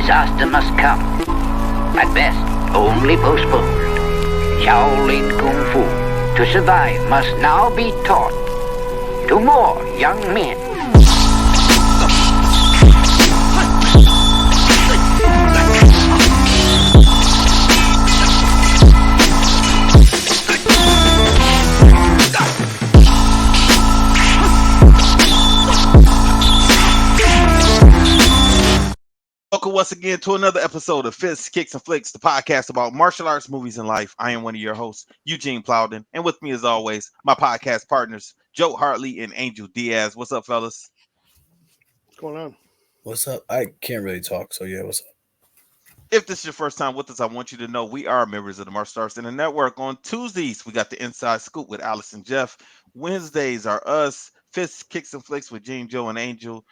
disaster must come. At best, only postponed. Shaolin Kung Fu, to survive, must now be taught to more young men. Welcome once again to another episode of Fists, Kicks, and Flicks, the podcast about martial arts, movies, and life. I am one of your hosts, Eugene Plowden, and with me, as always, my podcast partners, Joe Hartley and Angel Diaz. What's up, fellas? What's going on? What's up? I can't really talk, so yeah, what's up? If this is your first time with us, I want you to know we are members of the Martial Arts Center Network. On Tuesdays, we got the Inside Scoop with Alice and Jeff. Wednesdays are us, Fists, Kicks, and Flicks with Gene, Joe, and Angel.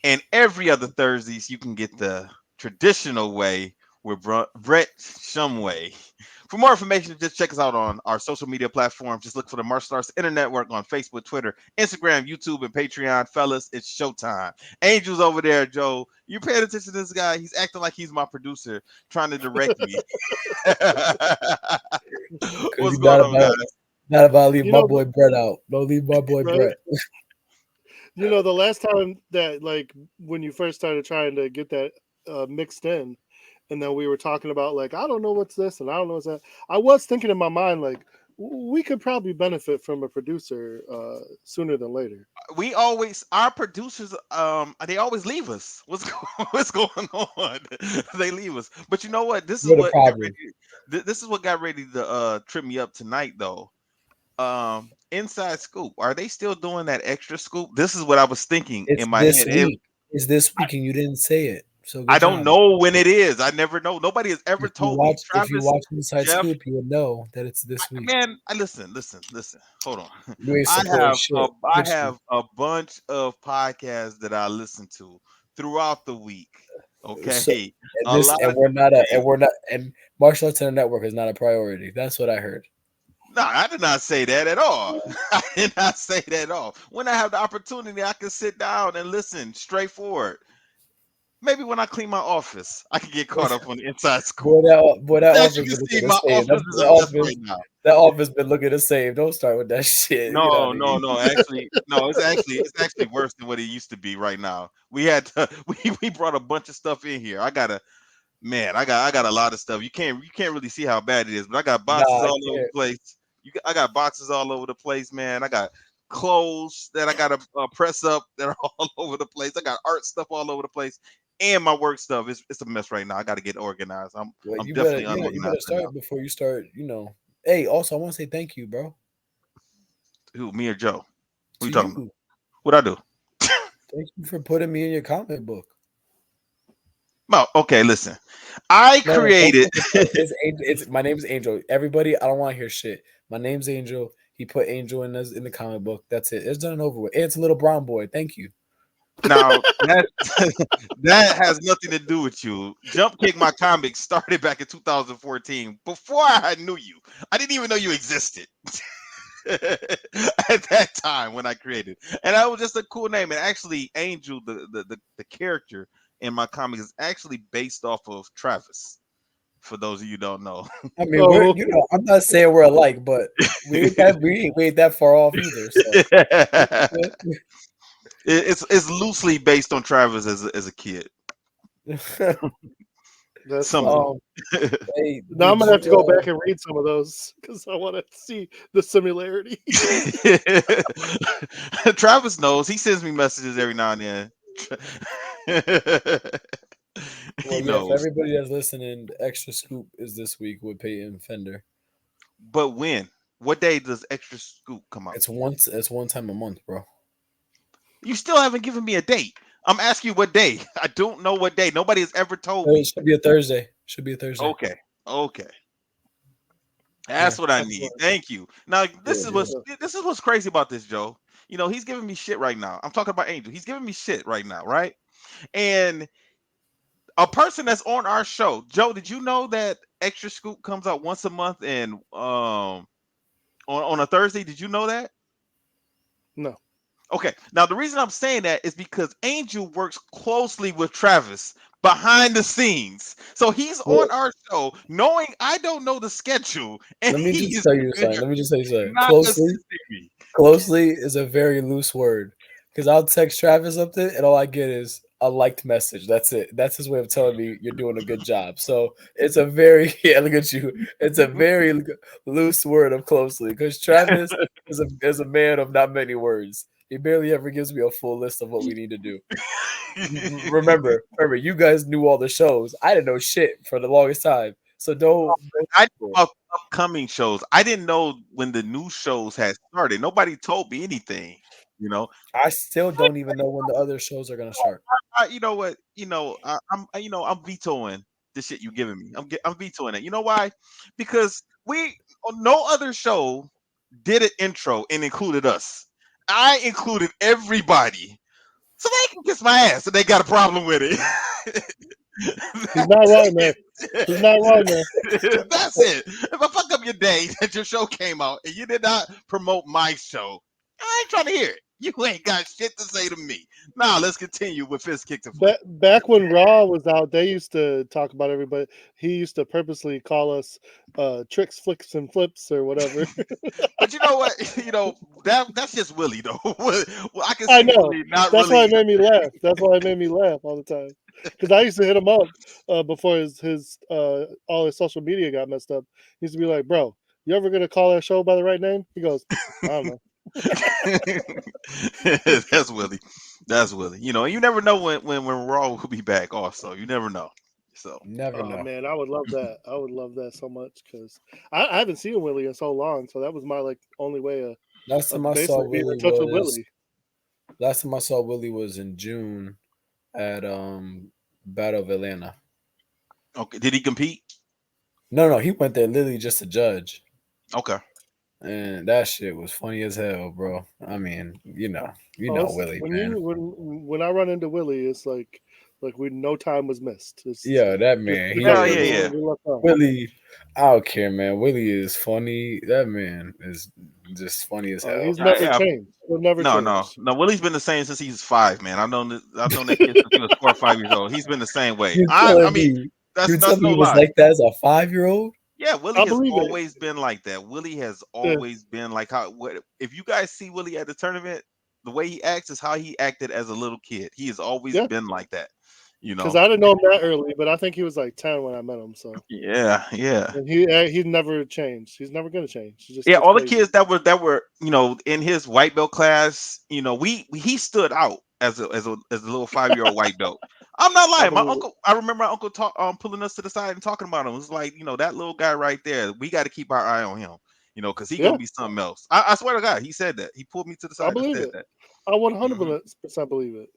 And every other Thursdays, you can get the traditional way with Brett Shumway. For more information, just check us out on our social media platforms. Just look for the Martial Arts Internet Network on Facebook, Twitter, Instagram, YouTube, and Patreon. Fellas, it's showtime. Angel's over there, Joe. You paying attention to this guy? He's acting like he's my producer, trying to direct me. What's going on, guys? Not about leave my boy Brett out. Don't leave my boy Brett. You know, the last time that, like, when you first started trying to get that mixed in, and then we were talking about, like, I don't know what's this and I don't know what's that. I was thinking in my mind, like, we could probably benefit from a producer sooner than later. Our producers, they always leave us. What's going on? They leave us. But you know what? This is what got ready to trip me up tonight, though. Inside Scoop, are they still doing that extra scoop? This is what I was thinking in my head. It's this week, and you didn't say it. So I don't know when it is. I never know. Nobody has ever told me. Travis, if you watch Inside Scoop, you would know that it's this week. Man, listen. Hold on. I have a bunch of podcasts that I listen to throughout the week. Okay, and Martial Arts Center Network is not a priority. That's what I heard. No, I did not say that at all. I did not say that at all. When I have the opportunity, I can sit down and listen straightforward. Maybe when I clean my office, I can get caught up on the Inside Scoop. That office been looking the same. Don't start with that shit. No. Actually, no. It's actually worse than what it used to be right now. We brought a bunch of stuff in here. I got a lot of stuff. You can't really see how bad it is, but I got boxes all over the place. I got boxes all over the place, man. I got clothes that I gotta press up that are all over the place. I got art stuff all over the place, and my work stuff. It's a mess right now. I got to get organized. I'm definitely unorganized. You better start before you start. Hey, also I want to say thank you, bro. Who, me or Joe? Who you talking about? What I do? Thank you for putting me in your comic book. Oh, okay. Listen, I created. My name is Angel. Everybody, I don't want to hear shit. My name's Angel. He put Angel in the comic book. That's it. It's done and over with. And it's a little brown boy. Thank you. Now that has nothing to do with you. Jump Kick My Comics started back in 2014. Before I knew you, I didn't even know you existed. At that time when I created, and that was just a cool name. And actually, Angel, the character in my comics, is actually based off of Travis. For those of you who don't know, I mean, I'm not saying we're alike, but we ain't that far off either. So. It's loosely based on Travis as a kid. That's now I'm gonna have to go back and read some of those because I want to see the similarity. Travis knows. He sends me messages every now and then. He knows. If everybody that's listening, the Extra Scoop is this week with Peyton Fender. But when? What day does Extra Scoop come out? It's one time a month, bro. You still haven't given me a date. I'm asking you what day. I don't know what day. Nobody has ever told me. It should be a Thursday. Okay. That's what I need. Thank you. Now, this is what's crazy about this, Joe. He's giving me shit right now. I'm talking about Angel. He's giving me shit right now, right? And a person that's on our show, Joe, did you know that Extra Scoop comes out once a month and on a Thursday? Did you know that? No. Okay. Now, the reason I'm saying that is because Angel works closely with Travis behind the scenes. So he's Well, on our show knowing I don't know the schedule, and let me he just is tell you there something. Let me just tell you something. not assisting me. Closely is a very loose word because I'll text Travis something and all I get is a liked message. That's it. That's his way of telling me you're doing a good job. So it's a very yeah. Look at you. It's a very loose word of closely because Travis is a man of not many words. He barely ever gives me a full list of what we need to do. Remember, you guys knew all the shows. I didn't know shit for the longest time. So don't. I knew about upcoming shows. I didn't know when the new shows had started. Nobody told me anything. You know, I still don't even know when the other shows are gonna start. you know what? I'm vetoing the shit you giving me. I'm vetoing it. You know why? Because no other show did an intro and included us. I included everybody, so they can kiss my ass. So they got a problem with it. He's not wrong there. He's not wrong there. That's it. If I fuck up your day that your show came out and you did not promote my show, I ain't trying to hear it. You ain't got shit to say to me. Now let's continue with Fist Kicks and Flick. Back when Raw was out, they used to talk about everybody. He used to purposely call us tricks, flicks, and flips or whatever. But you know what? You know that's just Willie though. Well, I can I see know. Willie not That's why really. it made me laugh. That's why it made me laugh all the time. Because I used to hit him up before his all his social media got messed up. He used to be like, "Bro, you ever gonna call our show by the right name?" He goes, "I don't know." That's Willie. That's Willie. You know, you never know when Raw will be back. Also, you never know. So Never Oh know. man, I would love that. I would love that so much because I haven't seen Willie in so long. So that was my like only way Last time of I saw basically being in Willie touch with was Willie. last time I saw Willie was in June at Battle of Atlanta. okay, did he compete? No, he went there literally just to judge. Okay. And that shit was funny as hell, bro. I mean, you Oh, know it's Willie, man. when I run into Willie, it's like we no time was missed. It's Yeah, that just man, pick up Hell where yeah, we yeah. left off. Willie, I don't care, man. Willie is funny. That man is just funny as hell, He's man. never Yeah. changed. He'll never No. change. Willie's been the same since he's 5, man. I've known that kid since he was 4 or 5 years old. He's been the same way. You I telling mean, me that's you telling me no he was lie. like that as a 5-year-old? Yeah, Willie I has believe it. always been like that. Willie has Yeah, always been like how. If you guys see Willie at the tournament, the way he acts is how he acted as a little kid. He has always yeah. been like that. You Because know. I didn't know him that early, but I think he was like 10 when I met him. So Yeah, yeah. and he's never changed. He's never gonna change. He's Yeah, just all the crazy. kids that were in his white belt class, he stood out as a little 5-year-old white belt. I'm not I lying. My believe it. uncle, I remember my uncle pulling us to the side and talking about him. It was like, that little guy right there. We got to keep our eye on him, because he Yeah, gonna be something else. I swear to God, he said that. He pulled me to the I side and believe said it. that. I Hmm. 100% believe it.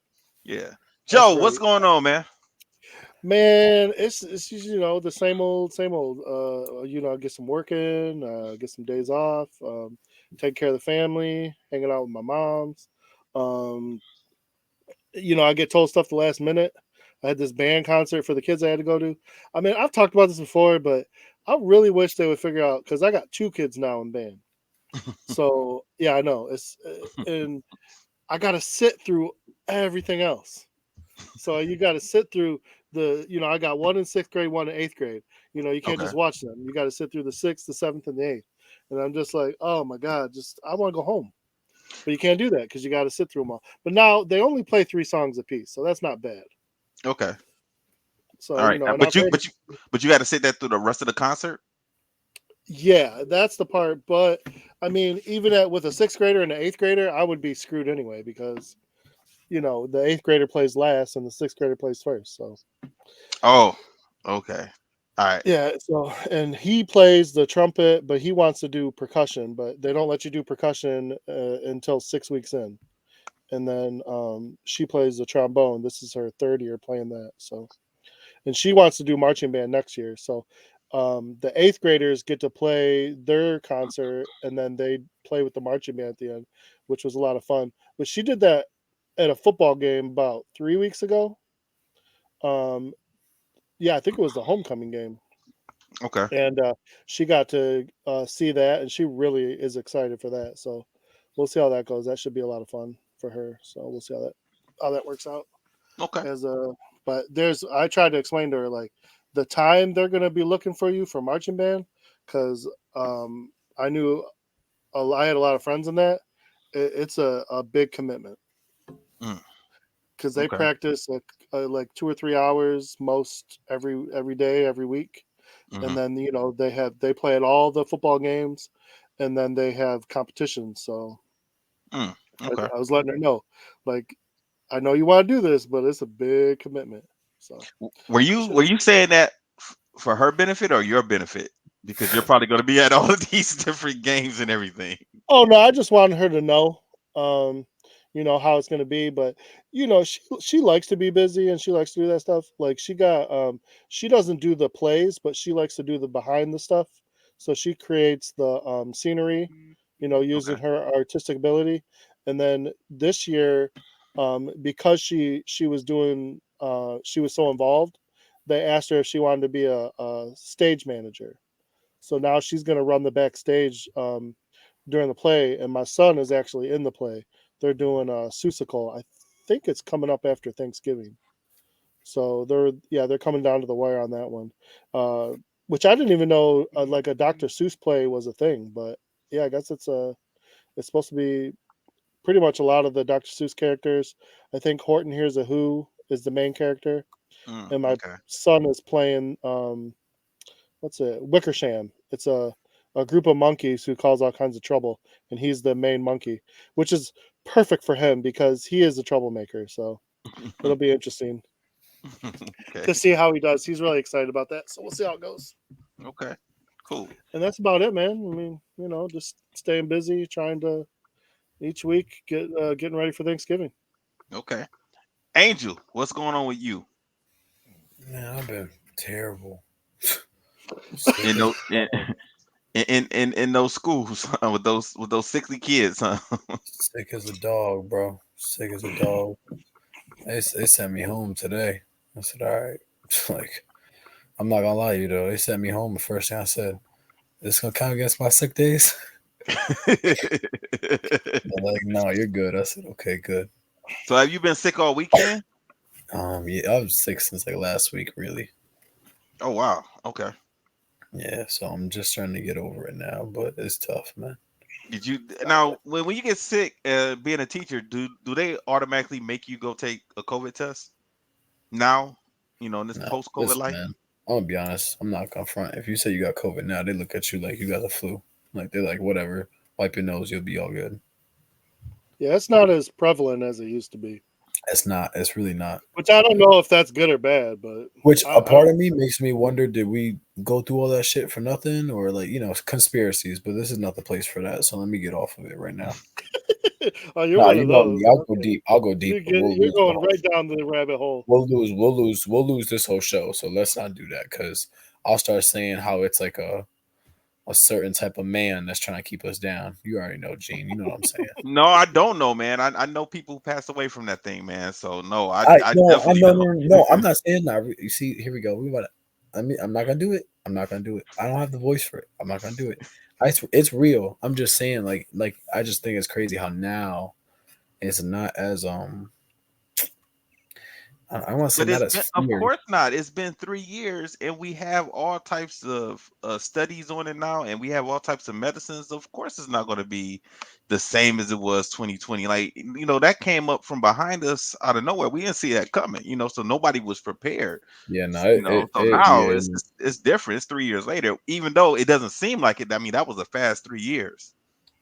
Yeah, That's Joe, what's great. going on, man? Man, it's just, the same old, same old. Get some work in, get some days off, take care of the family, hanging out with my moms. Um, I get told stuff the last minute. I had this band concert for the kids I had to go to. I mean, I've talked about this before, but I really wish they would figure out because I got 2 kids now in band. So yeah, I know and I got to sit through everything else. So you got to sit through I got one in 6th grade, one in 8th grade. You can't Okay, just watch them. You got to sit through the 6th, the 7th, and the 8th. And I'm just like, oh my God, I want to go home. But you can't do that because you got to sit through them all. But now they only play 3 songs a piece. So that's not bad. okay, So, all right. and But I've you, heard, but you, but you got to sit that through the rest of the concert. yeah, that's the part. But I mean, even with a 6th grader and an 8th grader, I would be screwed anyway because, the 8th grader plays last and the 6th grader plays first. So, Oh, okay, all right, yeah, so and he plays the trumpet, but he wants to do percussion, but they don't let you do percussion until 6 weeks in. And then she plays the trombone. This is her 3rd year playing that. So, and she wants to do marching band next year. So, the 8th graders get to play their concert, and then they play with the marching band at the end, which was a lot of fun. But she did that at a football game about 3 weeks ago. Um, yeah, I think it was the homecoming game. okay. And she got to see that, and she really is excited for that. So we'll see how that goes. That should be a lot of fun for her. So we'll see how that works out. Okay. As But I tried to explain to her like the time they're gonna be looking for you for marching band, because I knew I had a lot of friends in that. It's a big commitment Mm, because they okay. practice like 2 or 3 hours most every day, every week, and Hmm. then they play at all the football games, and then they have competitions. So Mm, I, okay. I was letting her know, like, I know you want to do this, but it's a big commitment. So Were you saying that for her benefit or your benefit? Because you're probably going to be at all of these different games and everything. oh no, I just wanted her to know, um, how it's gonna be. But she likes to be busy and she likes to do that stuff. Like she doesn't do the plays, but she likes to do the behind the stuff. So she creates the scenery, using Okay. her artistic ability. And then this year, because she was so involved, they asked her if she wanted to be a stage manager. So now she's gonna run the backstage. During the play, and my son is actually in the play. They're doing a Seussical. I think it's coming up after Thanksgiving. So they're coming down to the wire on that one, uh, which I didn't even know like a Dr. Seuss play was a thing. But yeah, I guess it's supposed to be pretty much a lot of the Dr. Seuss characters. I think Horton Hears a Who is the main character, and my Okay. son is playing what's it? Wickersham. It's a group of monkeys who cause all kinds of trouble, and he's the main monkey, which is perfect for him because he is a troublemaker. So it'll be interesting Okay. to see how he does. He's really excited about that, so we'll see how it goes. Okay. Cool. And that's about it, man. I mean, just staying busy, trying to each week getting ready for Thanksgiving. Okay. Angel, what's going on with you? Man, I've been terrible. Sick In as those in those schools with those sickly kids, huh? sick as a dog, bro. Sick as a dog. They sent me home today. I said, all right. Like, I'm not gonna lie to you though. They sent me home. The first thing I said, "This gonna count against my sick days?" They're like, "No, you're good." I said, "Okay, good." So have you been sick all weekend? Yeah, I was sick since like last week, really. Oh wow. Okay. Yeah, so I'm just trying to get over it now, but it's tough, man. Did you now when you get sick, being a teacher, do they automatically make you go take a COVID test now? In this No, post COVID listen, life? man. I'm gonna be honest. I'm not gonna front. If you say you got COVID now, they look at you like you got the flu. Like they're like, whatever. Wipe your nose, you'll be all good. Yeah, it's not as prevalent as it used to be, It's not. It's really not. which I don't know if that's good or bad, but Which a I part don't. of me makes me wonder: did we go through all that shit for nothing, or like conspiracies? But this is not the place for that. So let me get off of it right now. Oh, you're Nah, one you of know those. me. I'll go Okay, deep. I'll go deep, but we'll you're lose the going whole. right down the rabbit hole. We'll lose this whole show. So let's not do that because I'll start saying how it's like a certain type of man that's trying to keep us down. You already know, Gene. You know what I'm saying. No, I don't know, man. I know people who passed away from that thing, man. So no, I I I no, I definitely no, don't. no, no. I'm not saying that. You see, here we go. We about. I'm not gonna do it. I'm not gonna do it. I don't have the voice for it. I'm not gonna do it. It's real. I'm just saying, like I just think it's crazy how now it's not as I want to say But not it's as been, of feared. course not. It's been 3 years, and we have all types of studies on it now, and we have all types of medicines. Of course, it's not going to be the same as it was 2020. Like that came up from behind us out of nowhere. We didn't see that coming. So nobody was prepared. Yeah, no, So now yeah. it's different. It's 3 years later, even though it doesn't seem like it. I mean, that was a fast 3 years.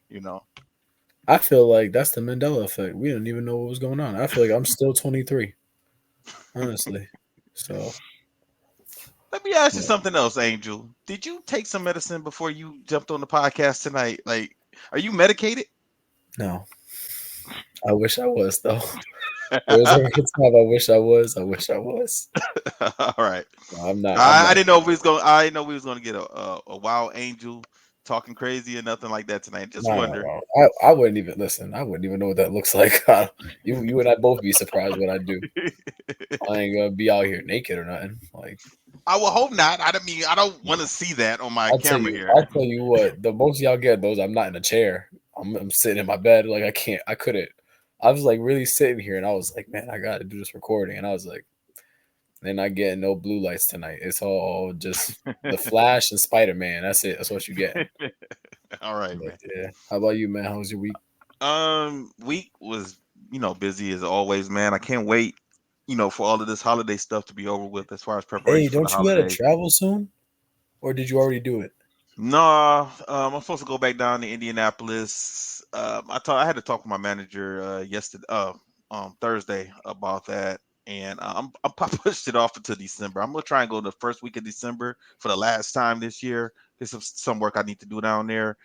You know. I feel like that's the Mandela effect. We didn't even know what was going on. I feel like I'm still 23, honestly. So, Let me ask you but something else, Angel. Did you take some medicine before you jumped on the podcast tonight? Like, are you medicated? no, I wish I was though. There's every time I wish I was. I wish I was. All right. No, I'm not. I'm I not. didn't know if we was going. I didn't know we was going to get a wild angel talking crazy or nothing like that tonight. Just No, no, wonder. no. I wouldn't even listen. I wouldn't even know what that looks like. You and I both be surprised what I do. I ain't gonna be out here naked or nothing. Like I will hope not. I don't mean I don't want to see that on my camera I'll here. tell you what. The most y'all get those. I'm not in a chair. I'm sitting in my bed. Like I can't. I couldn't. I was like really sitting here, and I was like, man, I got to do this recording, and I was like, They're not getting no blue lights tonight. It's all just the Flash and Spider-Man. That's it. That's what you get. All right, But man. yeah. How about you, man? How was your week? Week was busy as always, man. I can't wait, for all of this holiday stuff to be over with as far as Hey, preparation for the don't you gotta holidays. travel soon? Or did you already do it? No, I'm supposed to go back down to Indianapolis. I had to talk with my manager yesterday, Thursday about that, and I pushed it off until December. I'm gonna try and go the first week of December for the last time this year. There's some work I need to do down there.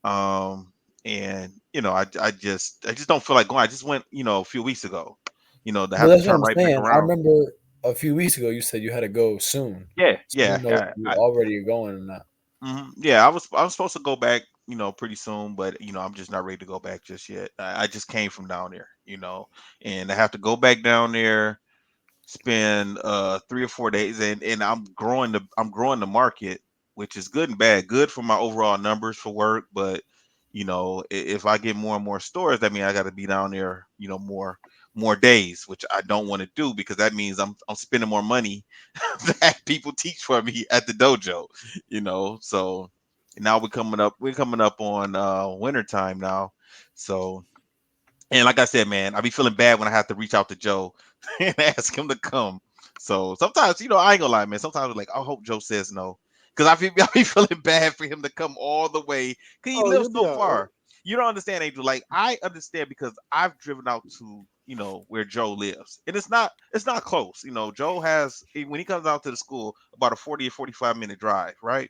And I just don't feel like going. I just went, a few weeks ago, to But have to that's what turn I'm right back saying. I around. remember a few weeks ago you said you had to go soon. Yeah, So I yeah, didn't know if yeah. you already going or not. Yeah, I was supposed to go back, pretty soon, but I'm just not ready to go back just yet. I just came from down there, and I have to go back down there, spend 3 or 4 days, and I'm growing the market, which is good and bad. Good for my overall numbers for work, but if I get more and more stores, that means I got to be down there, more days, which I don't want to do because that means I'm spending more money to have people teach for me at the dojo, So now we're coming up on winter time now. So, and like I said, man, I be feeling bad when I have to reach out to Joe and ask him to come. So sometimes, I ain't gonna lie, man. Sometimes I'm like, I hope Joe says no. Because I be feeling bad for him to come all the way. Because he Oh, lives you'll be so all right. far. You don't understand, Angel. Like, I understand because I've driven out to, where Joe lives. And it's not close. Joe has, when he comes out to the school, about a 40 or 45-minute drive, right?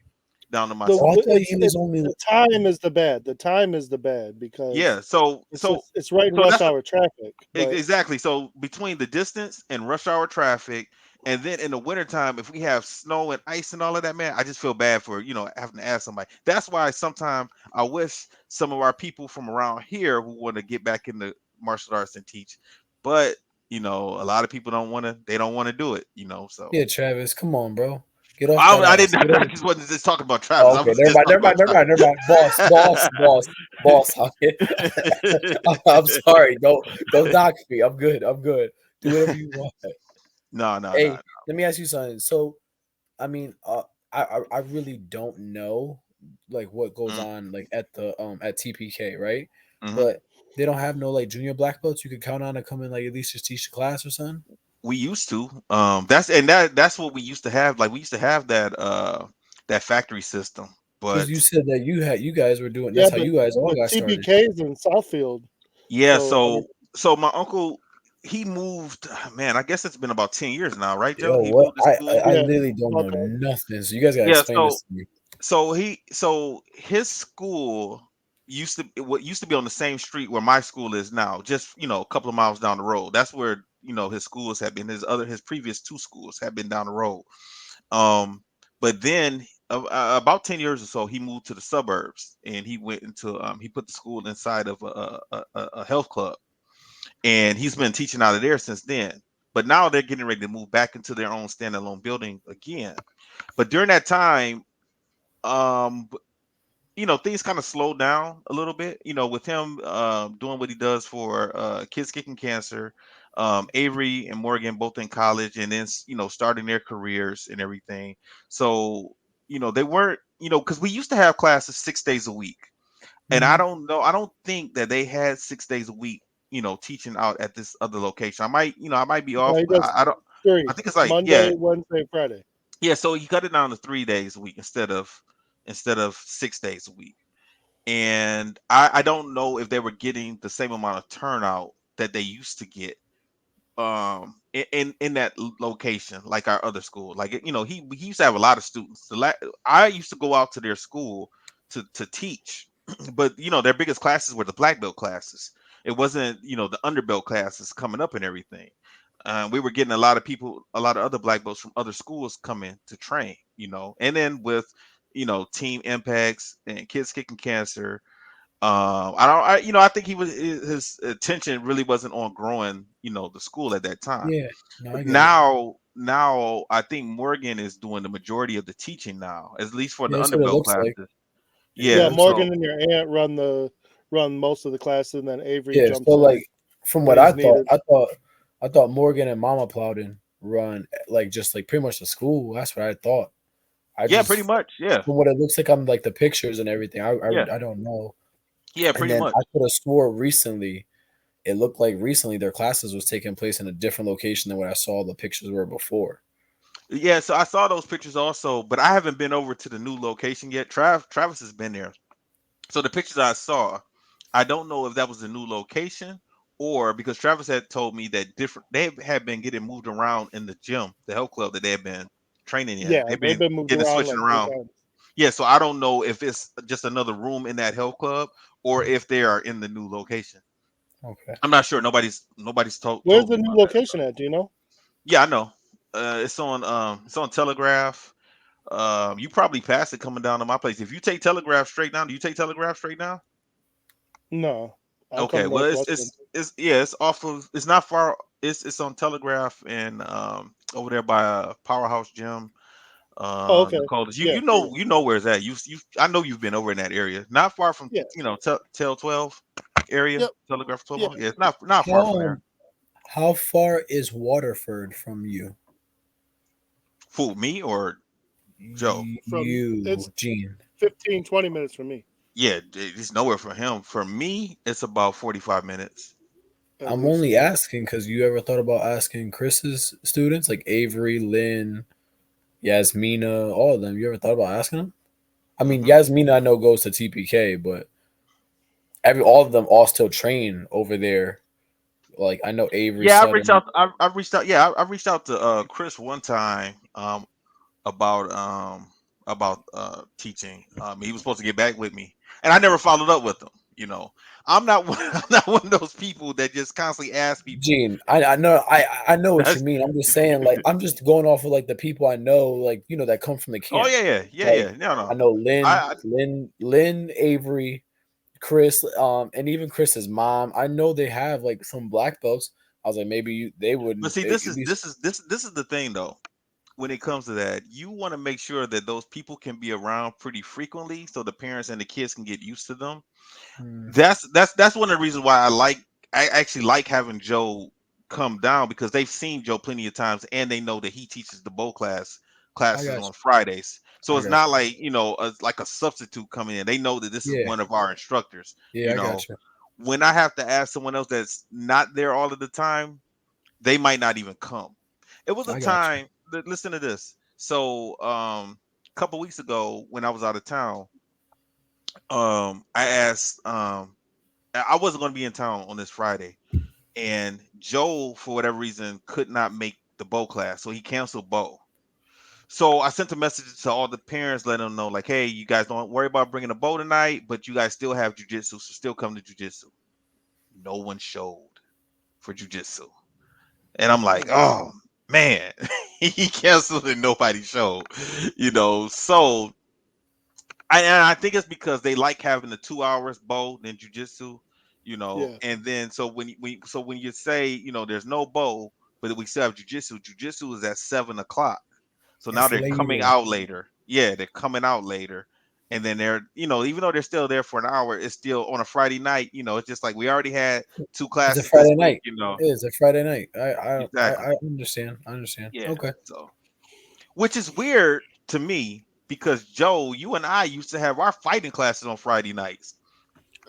Down to my The Oh, I school. thought he was it's only the time is the bad. The time is the bad because Yeah. So it's so just it's right in so rush that's hour traffic. But Exactly. So between the distance and rush hour traffic, and then in the wintertime, if we have snow and ice and all of that, man, I just feel bad for, having to ask somebody. That's why sometimes I wish some of our people from around here who want to get back into martial arts and teach. But, a lot of people they don't want to do it, so yeah, Travis. Come on, bro. Get off I, that I ass. didn't Get I over. just wasn't just talking about Travis. Oh, I okay. was Never just mind. Never talking mind. Never mind. Never mind. Boss. Okay. I'm sorry. Don't dox me. I'm good. I'm good. Do whatever you want. No, no, no. Hey, let me ask you something. So, I mean, I really don't know like what goes on like at TPK, right? Mm-hmm. But they don't have no like junior black belts you could count on to come and like at least just teach the class or something. We used to. That's what we used to have. Like we used to have that factory system. Because But you said that you guys were doing. yeah, That's how you guys all but got started. TBK's in Southfield, yeah, so I mean, so my uncle, he moved, man, I guess it's been about 10 years now, right, Joe? Yo, He what? moved to I school. yeah, literally don't about know that. nothing. So you guys gotta Yeah, explain so this to me. so his school used to be on the same street where my school is now, just a couple of miles down the road. That's where, his schools have been. His previous two schools have been down the road. Um, but then about 10 years or so, he moved to the suburbs and he put the school inside of a health club, and he's been teaching out of there since then. But now they're getting ready to move back into their own standalone building again. But during that time, um, things kind of slowed down a little bit, with him doing what he does for kids kicking cancer. Avery and Morgan both in college, and then starting their careers and everything. So they weren't, because we used to have classes 6 days a week, and I Mhm. don't know, I don't think that they had 6 days a week, teaching out at this other location. I might be No, off, he but does I don't. I three: think it's like, yeah, Monday, Wednesday, Friday. yeah. So you cut it down to 3 days a week instead of 6 days a week. And I don't know if they were getting the same amount of turnout that they used to get in that location, like our other school. Like he used to have a lot of students. I used to go out to their school to teach, but their biggest classes were the black belt classes. It wasn't the underbelt classes coming up and everything. We were getting a lot of people, a lot of other black belts from other schools coming to train, and then with team impacts and kids kicking cancer. I don't, I think his attention really wasn't on growing, the school at that time. Yeah. No, I But get it. now I think Morgan is doing the majority of the teaching now, at least for the Yeah, that's what it underbelt looks like. classes. Yeah, it Yeah, Yeah. looks Morgan So and your aunt run most of the classes, and then Avery yeah. jumps So in like from when what he's needed. I thought Morgan and Mama Plowden run like just like pretty much the school. That's what I thought. I Yeah, pretty just much. Yeah, from what it looks like on like the pictures and everything. yeah, I don't know. yeah, And pretty then much. I could have swore recently it looked like recently their classes was taking place in a different location than what I saw the pictures were before. Yeah, so I saw those pictures also, but I haven't been over to the new location yet. Travis has been there. So the pictures I saw, I don't know if that was the new location or because Travis had told me that different they had been getting moved around in the gym, the health club that they had been training in. Yeah, They've they've been been moved getting around switching like three around. times. Yeah, so I don't know if it's just another room in that health club or if they are in the new location. Okay. I'm not sure. Nobody's Where's told the me new about that. location at? Do you know? Yeah, I know. It's on Telegraph. You probably passed it coming down to my place. If you take Telegraph straight down, do you take Telegraph straight down? No, I Okay, come well Northwestern. it's yeah, it's off of it's not far. It's on Telegraph and over there by Powerhouse Gym. Oh, okay. Dakota's. Yeah, You know where it's at. You I know you've been over in that area. Not far from yeah, Tel 12 area. yep, Telegraph yeah. 12. Yeah, it's not far from How there. how far is Waterford from you? Fool me or Joe? From it's Gene. 15, 20 minutes from me Yeah, it's nowhere for him. For me, it's about 45 minutes. at I'm least. only asking because you ever thought about asking Chris's students like Avery, Lynn, Yasmina, all of them? You ever thought about asking them? I mean, Hmm. Yasmina I know goes to TPK, but every all of them all still train over there. Like I know Avery, Yeah, I've reached Sutton. out. I've reached out. Yeah, I reached out to Chris one time. About teaching. He was supposed to get back with me, and I never followed up with him. You know, I'm not I'm not one of those people that just constantly ask people. Gene, I know what you That's mean. I'm just saying, like, I'm just going off of like the people I know, like that come from the oh camp. yeah, yeah, yeah, Like yeah. No, I no. know I Lynn, Avery, Chris, and even Chris's mom. I know they have like some black belts. I was like, maybe they but wouldn't see, at least. this is the thing though. When it comes to that, you want to make sure that those people can be around pretty frequently, so the parents and the kids can get used to them. Hmm, That's one of the reasons why I actually like having Joe come down because they've seen Joe plenty of times and they know that he teaches the bow I classes got on Fridays. So you. I it's got not you. like like a substitute coming in. They know that this is Yeah, one of our instructors. yeah, You I know, got you. when I have to ask someone else that's not there all of the time, they might not even come. It was a I got you. time. Listen to this. So a couple weeks ago when I was out of town, I asked I wasn't going to be in town on this Friday, and Joe, for whatever reason, could not make the bow class, so he canceled bow. So I sent a message to all the parents, letting them know, like, hey, you guys don't worry about bringing a bow tonight, but you guys still have jujitsu, so still come to jujitsu. No one showed for jujitsu, and I'm like, Hmm. oh man, he canceled and nobody showed, So and I think it's because they like having the 2 hours bow than jujitsu, Yeah, and then so when you say there's no bow, but we still have jujitsu. Jujitsu is at 7 o'clock, so now It's they're coming later. out later. Yeah, they're coming out later, and then they're even though they're still there for an hour, it's still on a Friday night. It's just like we already had two It's a classes this Friday week. night. It is a Friday night. Exactly. I understand. I understand. Yeah. Okay. So which is weird to me because Joe, you and I used to have our fighting classes on Friday nights.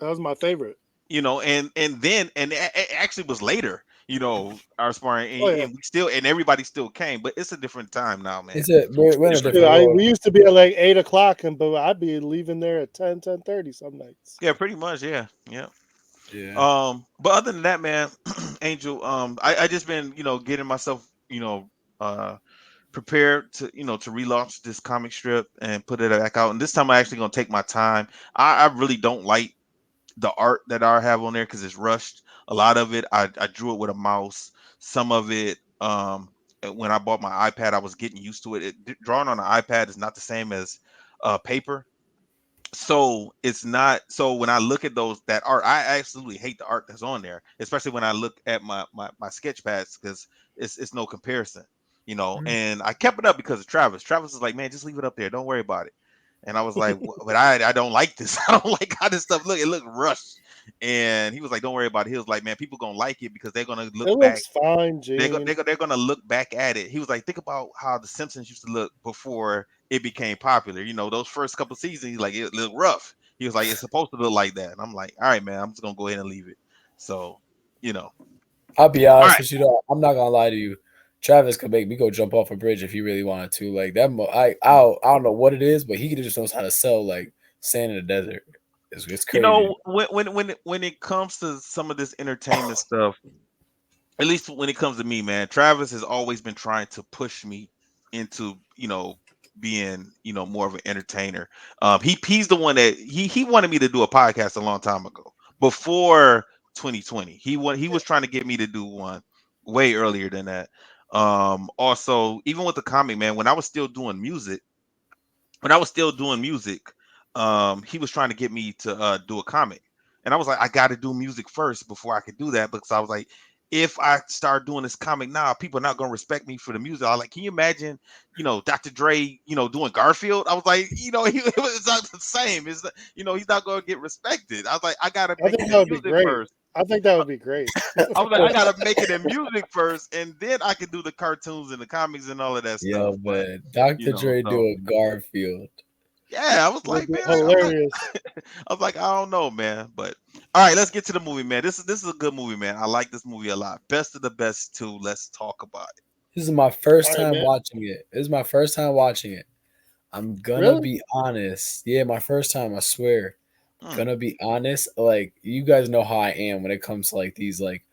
that was my favorite. And it actually was later, our sparring, Oh yeah. and we still and everybody still came, but it's a different time now, man. We're in a Different. different world. We used to be at like 8 o'clock, and but I'd be leaving there at 10:30 some nights. Yeah, pretty much. Yeah, yeah. Yeah. But other than that, man, Angel, I just been getting myself uh prepared to relaunch this comic strip and put it back out, and this time I'm actually gonna take my time. I really don't like the art that I have on there because it's rushed. A lot of it, I drew it with a mouse. Some of it, when I bought my iPad, I was getting used to it. Drawing on an iPad is not the same as paper. So it's not. So when I look at that art, I absolutely hate the art that's on there, especially when I look at my sketch pads because it's no comparison. Mm. And I kept it up because of Travis. Travis was like, man, just leave it up there. Don't worry about it. And I was like, but I don't like this. I don't like how this stuff look. It looked rushed. And he was like, "Don't worry about it." He was like, "Man, people gonna like it because they're gonna look It back. looks fine, Gene. They're gonna look back at it." He was like, "Think about how the Simpsons used to look before it became popular. You know, those first couple seasons, like it looked rough." He was like, "It's supposed to look like that." And I'm like, "All right, man, I'm just gonna go ahead and leave it." So, you know, I'll be all honest right. with you though. I'm not gonna lie to you. Travis could make me go jump off a bridge if he really wanted to. Like that, I don't know what it is, but he just knows how to sell like sand in the desert. It's You crazy. know, when it comes to some of this entertainment stuff, at least when it comes to me, man, Travis has always been trying to push me into, being, more of an entertainer. He's the one that he wanted me to do a podcast a long time ago, before 2020. He was trying to get me to do one way earlier than that. Also, even with the comic, man, when I was still doing music, he was trying to get me to do a comic. And I was like, I got to do music first before I could do that, because I was like, if I start doing this comic now, people are not going to respect me for the music. I was like, can you imagine, Dr. Dre, doing Garfield? I was like, it was not the same. He's not going to get respected. I was like, I got to I make think it that in would be music great. first. I think that would be great. I was like, I got to make it in music first, and then I could do the cartoons and the comics and all of that stuff. Yo, But, man, Dr. Dre so doing Garfield. yeah, I was It would like, be man, hilarious. I was like, I don't know, man. But all right, let's get to the movie, man. This is a good movie, man. I like this movie a lot. Best of the best two. Let's talk about it. This is my first All right, time man. watching it. This is my first time watching it. I'm gonna Really? be honest. Yeah, my first time. I swear. Hmm. Gonna be honest. Like you guys know how I am when it comes to like these like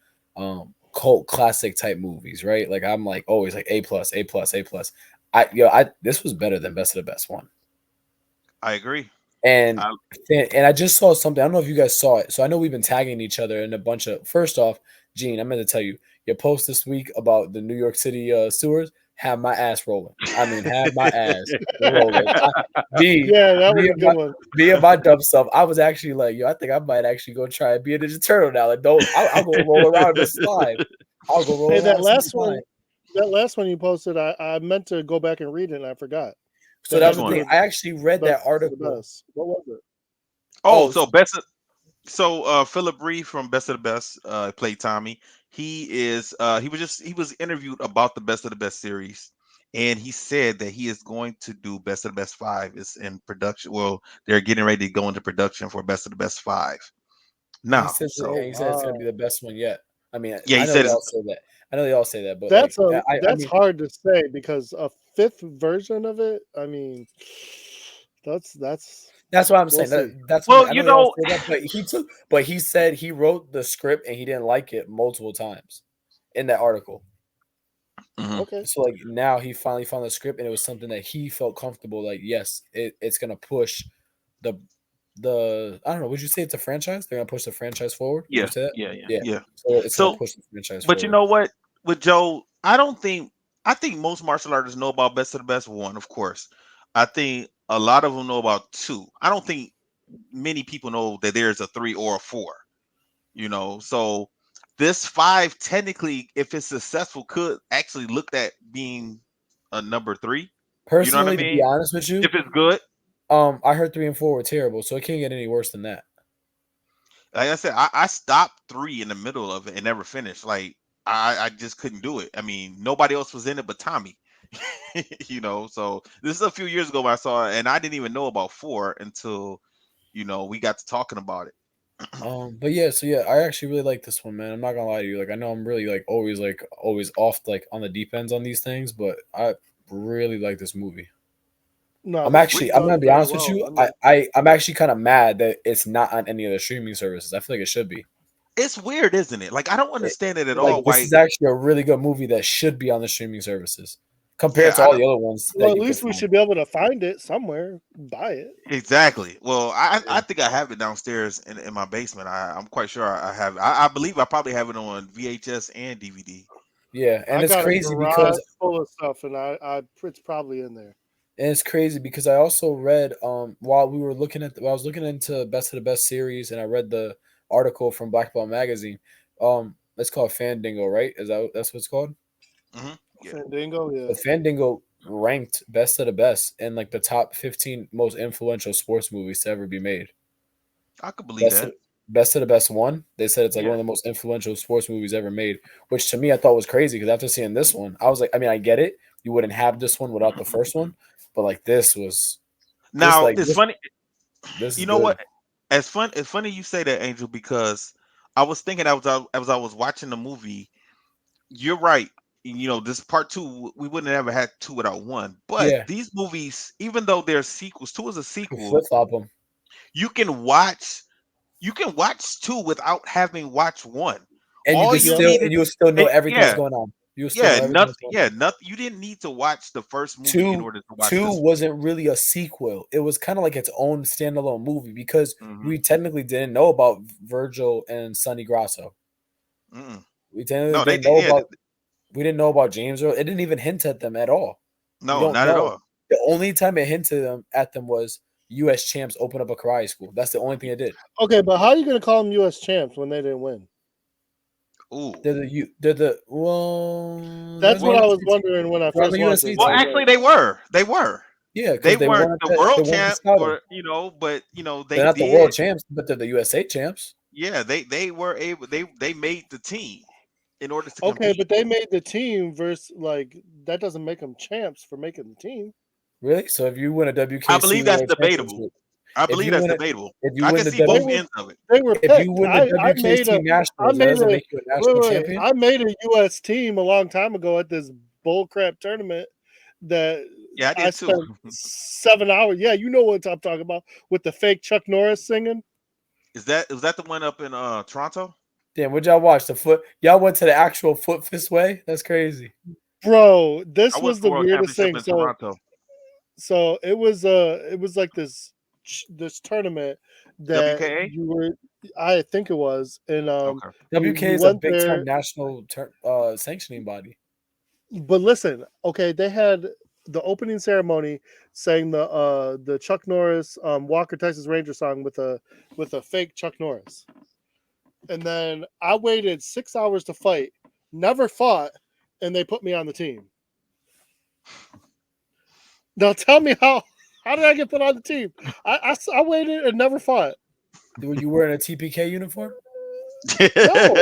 cult classic type movies, right? Like I'm like always like A plus, A plus, A plus. I this was better than Best of the Best one. I agree. And I, and I just saw something. I don't know if you guys saw it. So I know we've been tagging each other in a bunch of. First off, Gene, I meant to tell you your post this week about the New York City sewers had my ass rolling. I mean, had my ass rolling. Me, Yeah, that me was a and good my one. me and my dumb stuff. I was actually like, yo, I think I might actually go try and be a Ninja Turtle now. Like, don't I'll go roll around in the slide. I'll go roll Hey, around in the slide. that last one you posted, I meant to go back and read it and I forgot. So That that which had was to the do one? thing. with I actually read best that of the article. best. What was it? Oh, Oh, so Philip Bree from Best of the Best played Tommy. He was interviewed about the Best of the Best series, and he said that he is going to do Best of the Best 5. It's in production. Well, they're getting ready to go into production for Best of the Best 5 and he now. says So Oh and he said it's gonna be wow. the best one yet. I mean, yeah, I he know said they it's all say that. I know they all say that, but like, I That's mean, hard to say because a fifth version of it, I mean, that's that's what I'm we'll saying. see. That's what well, I know. They all say that, but he said he wrote the script and he didn't like it multiple times in that article. mhm. Okay. So like now he finally found the script and it was something that he felt comfortable. Like, yes, it's gonna push the I don't know. Would you say it's a franchise? They're gonna push the franchise forward. Would you Yeah, say that? yeah, yeah, Yeah. yeah. So it's gonna So, push the franchise but you forward. know what, with Joe, I think most martial artists know about Best of the Best one, of course. I think a lot of them know about two. I don't think many people know that there's a three or a four. So this five, technically, if it's successful, could actually look at being a number three. You know what I Personally, to be mean? honest with you, If it's good. I heard 3 and 4 were terrible, so it can't get any worse than that. Like I said, I stopped three in the middle of it and never finished. Like I just couldn't do it. I mean, nobody else was in it but Tommy. So this is a few years ago when I saw it, and I didn't even know about four until we got to talking about it. But yeah, so yeah, I actually really like this one, man. I'm not gonna lie to you. Like, I know I'm really like always off like on the deep ends on these things, but I really like this movie. No, this was We I'm done gonna be very honest with well. you. I mean, I'm actually kind of mad that it's not on any of the streaming services. I feel like it should be. It's weird, isn't it? Like I don't It, understand it at like all. this Why? is actually a really good movie that should be on the streaming services compared Yeah, to all the other ones well, that at you could least we find. should be able to find it somewhere, buy it. exactly. Well, Yeah. I think I have it downstairs in my basement. I'm quite sure I have. I believe I probably have it on VHS and DVD. Yeah, and I it's got a crazy because garage full of stuff, and it's probably in there. I also read while we were looking at while I was looking into Best of the Best series and I read the article from Black Belt magazine. It's called Fandango, right? That's what it's called? Yeah, Fandango, yeah. The Fandango ranked Best of the Best in like the top 15 most influential sports movies to ever be made. I could believe Best of, that. Best of the Best one. They said it's like Yeah. one of the most influential sports movies ever made, which to me I thought was crazy because after seeing this one, I was like, I mean, I get it. You wouldn't have this one without the first one, but like this was this Now like it's funny. this is You know good. what? It's funny you say that, Angel, because I was thinking as I was watching the movie. You're right. You know, this part two, we wouldn't have ever had two without one. But Yeah, these movies, even though they're sequels, two is a you sequel. flip flop them. You can watch, you can watch two without having watched one. And All you needed, you will still know everything that's yeah, going on. You will still know yeah, everything nothing, that's going yeah, on. nothing. You didn't need to watch the first movie in order to watch Two this one. wasn't really a sequel. It was kind of like its own standalone movie because Mhm. we technically didn't know about Virgil and Sonny Grasso. Mm-mm. We technically No, they didn't did. know Yeah, about we didn't know about James Earl. It didn't even hint at them at all. We no, don't not at know. all. The only time it hinted at them was U.S. champs open up a karate school. That's the only thing it did. Okay, but how are you going to call them U.S. champs when they didn't win? Ooh. They're the well. That's There's a what I was USA wondering when I They're on first the watched USA it. Well, I was team. actually, like, they were. They were. Yeah, They because weren't the world they weren't the champs, scouting. or but They're they not the world did. champs, but they're the USA champs. Yeah, they were able. They made the team in order to okay, compete. but they made the team versus like that doesn't make them champs for making the team. Really? So if you win a I WKC believe that's World debatable. Championship, I if believe you that's win it, debatable. if you I win can the see They both W, were ends of it. they were if you picked. win the I made WKC a Nationals, that doesn't make you a wait, national wait. champion. I made a U.S. team a long time ago at this bullcrap tournament that Yeah, I I did too. spent 7 hours. Yeah, you know what I'm talking about with the fake Chuck Norris singing. Was that the one up in Toronto? Damn, what y'all watch? The foot? Y'all went to the actual foot fist way? That's crazy. Bro, I this went was to the the World weirdest Championship thing. in Toronto. So it was like this tournament that WKA. you were I think it was and Okay. WK you is a went big time there, national sanctioning body. but listen, okay, they had the opening ceremony saying the Chuck Norris Walker Texas Ranger song with a fake Chuck Norris. And then I waited 6 hours to fight, never fought, and they put me on the team. Now tell me how did I get put on the team? I waited and never fought. Were you wearing a TPK uniform? No,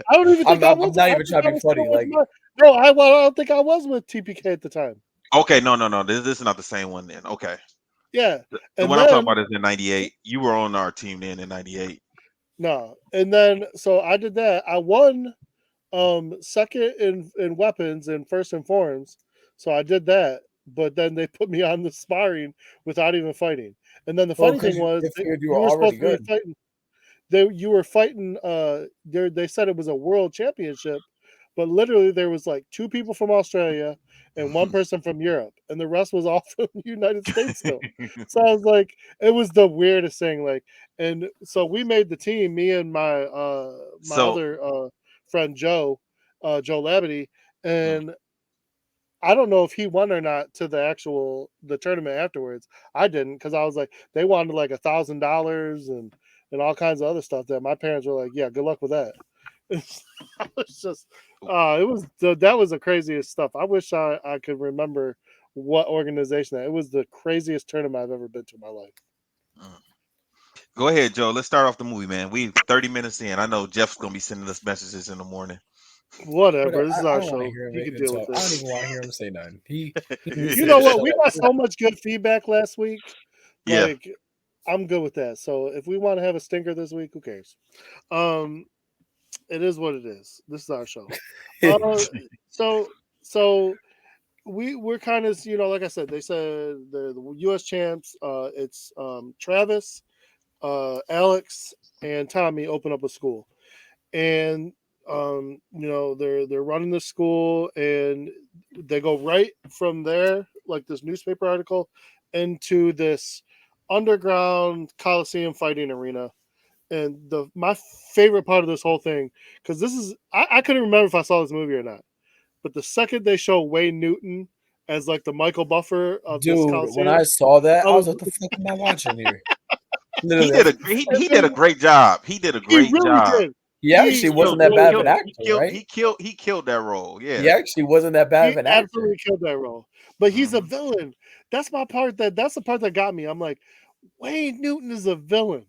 I don't even think I I'm was. not I even think trying to I be was still funny. with Like, my. No, I don't think I was with TPK at the time. Okay, no. This is not the same one then. Okay. Yeah, The and one I'm talking then about is in '98. You were on our team then in '98. no, and then so I did that. I won second in weapons and first in forms. So I did that, but then they put me on the sparring without even fighting. And then the well, funny because thing was they figured you were you were already supposed to be good. fighting. You were fighting. They said it was a world championship, but literally there was like two people from Australia and one person from Europe, and the rest was all from the United States still. So I was like, it was the weirdest thing. Like, and so we made the team, me and my So other friend Joe Labadie, mm, and I don't know if he won or not to the tournament afterwards. I didn't because I was like they wanted like $1,000 and all kinds of other stuff that my parents were like, yeah, good luck with that. I was just that was the craziest stuff. I wish I could remember what organization that it was the craziest tournament I've ever been to in my life. mm. Go ahead, Joe. Let's start off the movie, man. We 30 minutes in. I know Jeff's gonna be sending us messages in the morning. Whatever. Whatever. This is I our don't want to show. hear him He can even deal with talk. I don't it. even want to hear him say nothing. He needs You to know just what? shut We up. got so much good feedback last week. Yeah. Like I'm good with that. So if we want to have a stinker this week, who cares? Um, it is what it is. This is our show. Uh, so so we're kind of like I said, they said the U.S. champs. It's Travis, Alex, and Tommy open up a school, and they're running the school, and they go right from there, like this newspaper article, into this underground Coliseum fighting arena. And my favorite part of this whole thing, because this is I couldn't remember if I saw this movie or not, but the second they show Wayne Newton as like the Michael Buffer of this Dude, when Coliseum, I saw that, I I was was, like, "What the fuck am I watching here?" He Literally, did that's a what the fuck. he did a great job. He did a he great really job. did. He actually wasn't that He bad of killed an it. actor, right? He killed that role. He Yeah. actually wasn't that bad of He an actor. absolutely killed that role. But he's a Hmm. villain. That's my part. That's the part that got me. I'm like, Wayne Newton is a villain.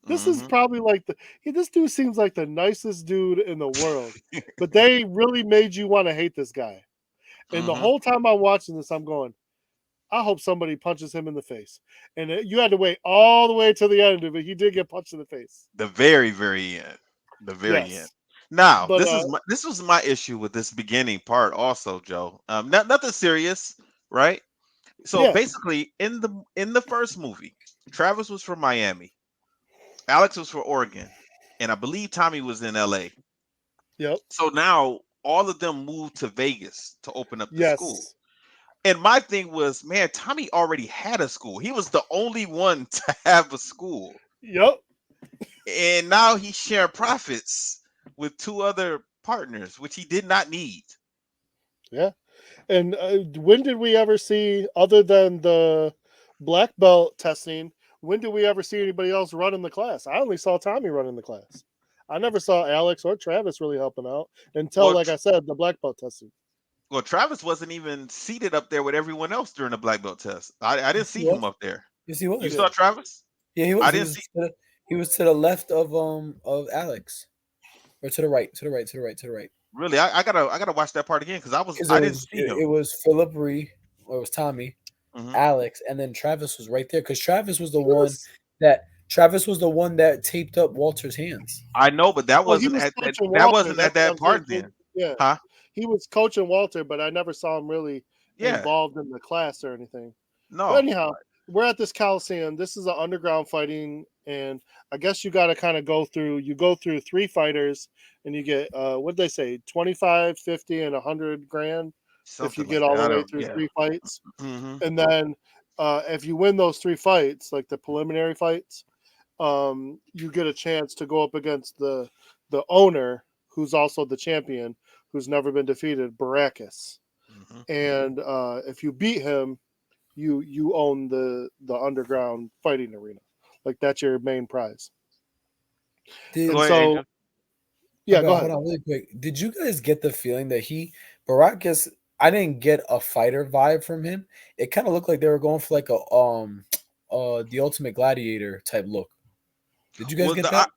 This is probably like this dude seems like the nicest dude in the world, but they really made you want to hate this guy. And the whole time I'm watching this, I'm going, I hope somebody punches him in the face. And you had to wait all the way to the end of it. He did get punched in the face. The very, very end. The very end. Yes. Now, But this was my issue with this beginning part, also, Joe. Nothing serious, right? So yeah. basically, in the first movie, Travis was from Miami, Alex was from Oregon, and I believe Tommy was in L.A. Yep. So now all of them moved to Vegas to open up the school. Yes. And my thing was, man, Tommy already had a school. He was the only one to have a school. Yep. And now he's sharing profits with two other partners, which he did not need. Yeah. And when did we ever see, other than the black belt testing, when did we ever see anybody else running the class? I only saw Tommy running the class. I never saw Alex or Travis really helping out until, Well, like I said, the black belt testing. Well, Travis wasn't even seated up there with everyone else during the black belt test. I didn't Yes, he see him was. up there. Yes, he You was. saw Travis? Yeah, he I was. didn't see. He was to the left of Alex, or to the right, to the right, to the right, to the right. Really, I gotta watch that part again because Because I didn't see it him. was Philip Ree, or it was Tommy, Mhm. Alex, and then Travis was right there. Because Travis was the He one was, that taped up Walter's hands. I know, but that well, he wasn't was at coaching that Walter. wasn't at That's what that I'm saying. part then, Yeah. huh? He was coaching Walter, but I never saw him really Yeah, involved in the class or anything. But no. anyhow, we're at this Coliseum. This is an underground fighting, and I guess you got to kind of go through. You go through 3 fighters, and you get what did they say, 25, 50, and 100 grand if you Something get like all that. the I way don't. through Yeah. 3 fights. Hmm. And then if you win those 3 fights, like the preliminary fights, you get a chance to go up against the owner, who's also the champion, who's never been defeated, Baracus. Hmm. And if you beat him, you own the underground fighting arena. Like that's your main prize. Did And Go ahead, so Angel. yeah, go hold ahead. on really quick. Did you guys get the feeling that Baracus? I didn't get a fighter vibe from him. It kind of looked like they were going for like the Ultimate Gladiator type look. Did you guys Was get that?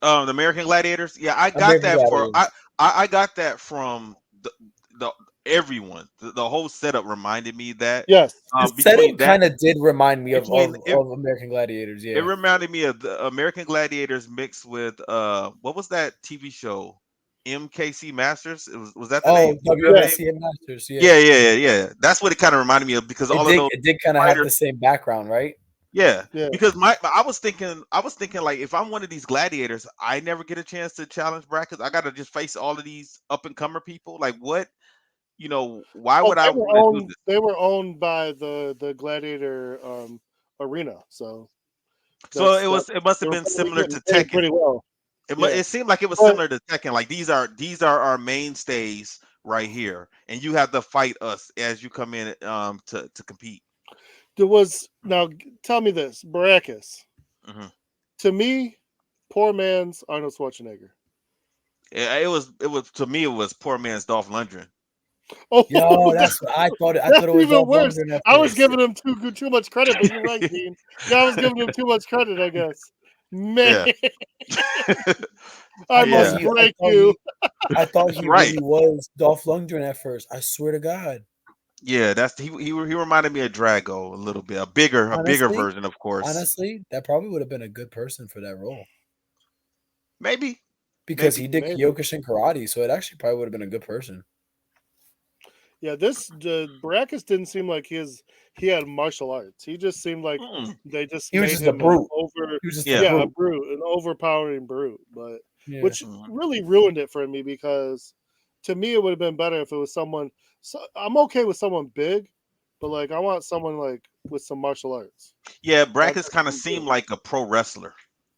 the American Gladiators? Yeah, I got American that for Gladiators. I got that from the everyone. The whole setup reminded me that Yes. The between setting that kind of did remind me between of American Gladiators. it Yeah. reminded me of the American Gladiators mixed with what was that TV show? MKC Masters. Was that the name? Oh, Was that the name? WMC and Masters. Yeah. Yeah. That's what it kind of reminded me of because all of those It did kind of have fighters. the same background, right? Yeah, Yeah. because I was thinking like if I'm one of these gladiators, I never get a chance to challenge brackets. I got to just face all of these up and comer people. Like what? Why Oh, would I want to do this? they were owned by the Gladiator arena. So So that it must they have were been probably similar getting to paid Tekken. pretty well. Yeah. It seemed like it was But similar to Tekken. Like these are our mainstays right here, and you have to fight us as you come in to compete. there was now tell me this, Baracus. Hmm. To me, poor man's Arnold Schwarzenegger. It was to me it was poor man's Dolph Lundgren. Oh, Yo, that, that's what I thought. I that's thought it was even Dolph worse. Lundgren at I was first. giving him too much credit, but you're right, Dean. Yeah, I was giving him too much credit, I guess. Man, Yeah, I must yeah, break you. I thought he right. really was Dolph Lundgren at first. I swear to God. Yeah, he reminded me of Drago a little bit, a bigger Honestly, version, of course. that probably would have been a good person for that role Maybe, because he maybe. did Maybe. Kyokushin karate, so it actually probably would have been a good person. Yeah, Baracus didn't seem like he had martial arts. He just seemed like Mm-mm. they just He was made just a him an brute. over, He was just a Yeah. yeah, a brute. brute, an overpowering brute. But Yeah. which Mhm. really ruined it for me because to me it would have been better if it was someone. So I'm okay with someone big, but like I want someone like with some martial arts. Yeah, That Brackus kind of seemed good. seemed like a pro wrestler.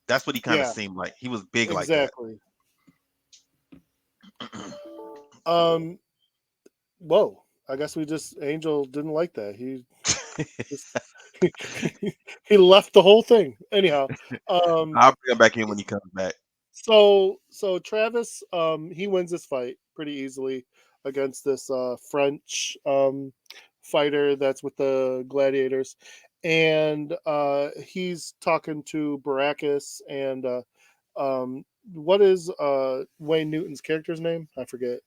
That's what he kind of Yeah, seemed like. He was big like that. exactly. Um. Whoa. I guess we just Angel didn't like that. He just he left the whole thing. Anyhow, um, I'll bring him back in when he comes back. so Travis, he wins this fight pretty easily against this French fighter that's with the gladiators, and he's talking to Baracus and what is Wayne Newton's character's name? I forget.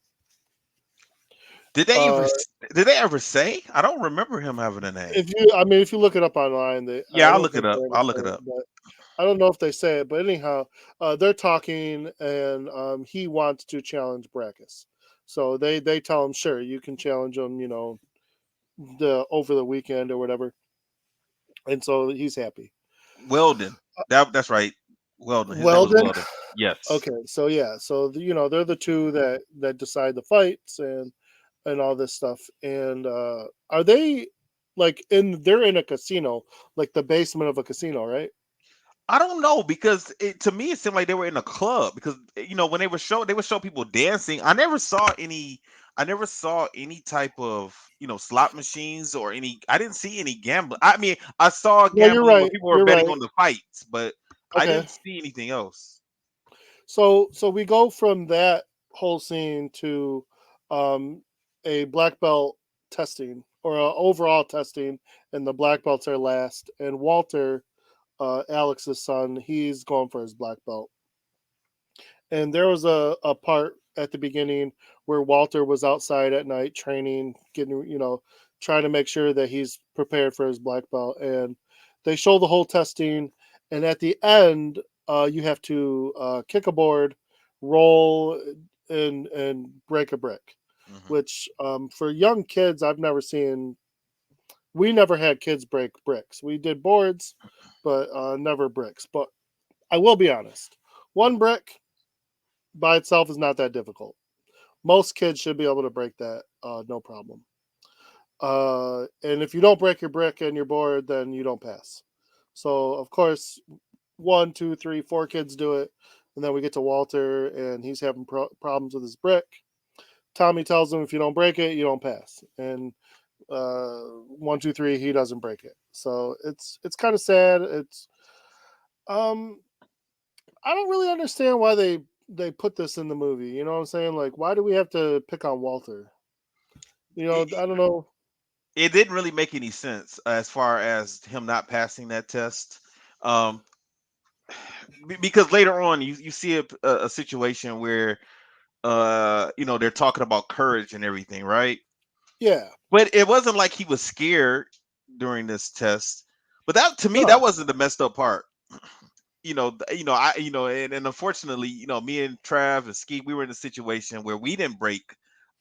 Did they ever Uh, did they ever say? I don't remember him having a name. if you look it up online, I Yeah, I'll don't look it think up. they ever I'll look say it it, up. but I don't know if they say it. But anyhow, they're talking, and he wants to challenge Brackus. So they tell him, sure, you can challenge him, the over the weekend or whatever, and so he's happy. Weldon. That's right. Weldon. His name was Weldon. Weldon. Yes. Okay, so yeah, so they're the two that decide the fights and all this stuff. And are they like they're in a casino, like the basement of a casino, right? I don't know because to me it seemed like they were in a club because when they would show people dancing. I never saw any type of slot machines or any. I didn't see any gambling. I mean, I saw No, you're gambling where right. people were You're betting right. on the fights, but I Okay. didn't see anything else. So we go from that whole scene to um a black belt testing or a overall testing, and the black belts are last. And Walter, Alex's son, he's going for his black belt. And there was a part at the beginning where Walter was outside at night training, getting, trying to make sure that he's prepared for his black belt. And they show the whole testing. And at the end, you have to kick a board, roll, and break a brick, Hmm. which for young kids, I've never seen. We never had kids break bricks. We did boards, but never bricks. But I will be honest, one brick by itself is not that difficult. Most kids should be able to break that, no problem. And if you don't break your brick and your board, then you don't pass. So of course, one, two, three, four kids do it, and then we get to Walter, and he's having problems with his brick. Tommy tells him, if you don't break it, you don't pass. And one, two, three, he doesn't break it. So it's kind of sad. It's um I don't really understand why they put this in the movie. You know what I'm saying? Like, why do we have to pick on Walter? It, I don't know. it didn't really make any sense as far as him not passing that test. Um, because later on you see a situation where they're talking about courage and everything, right? Yeah, But it wasn't like he was scared during this test. But that to me that no. wasn't the messed up part. And unfortunately, me and Trav and Ski, we were in a situation where we didn't break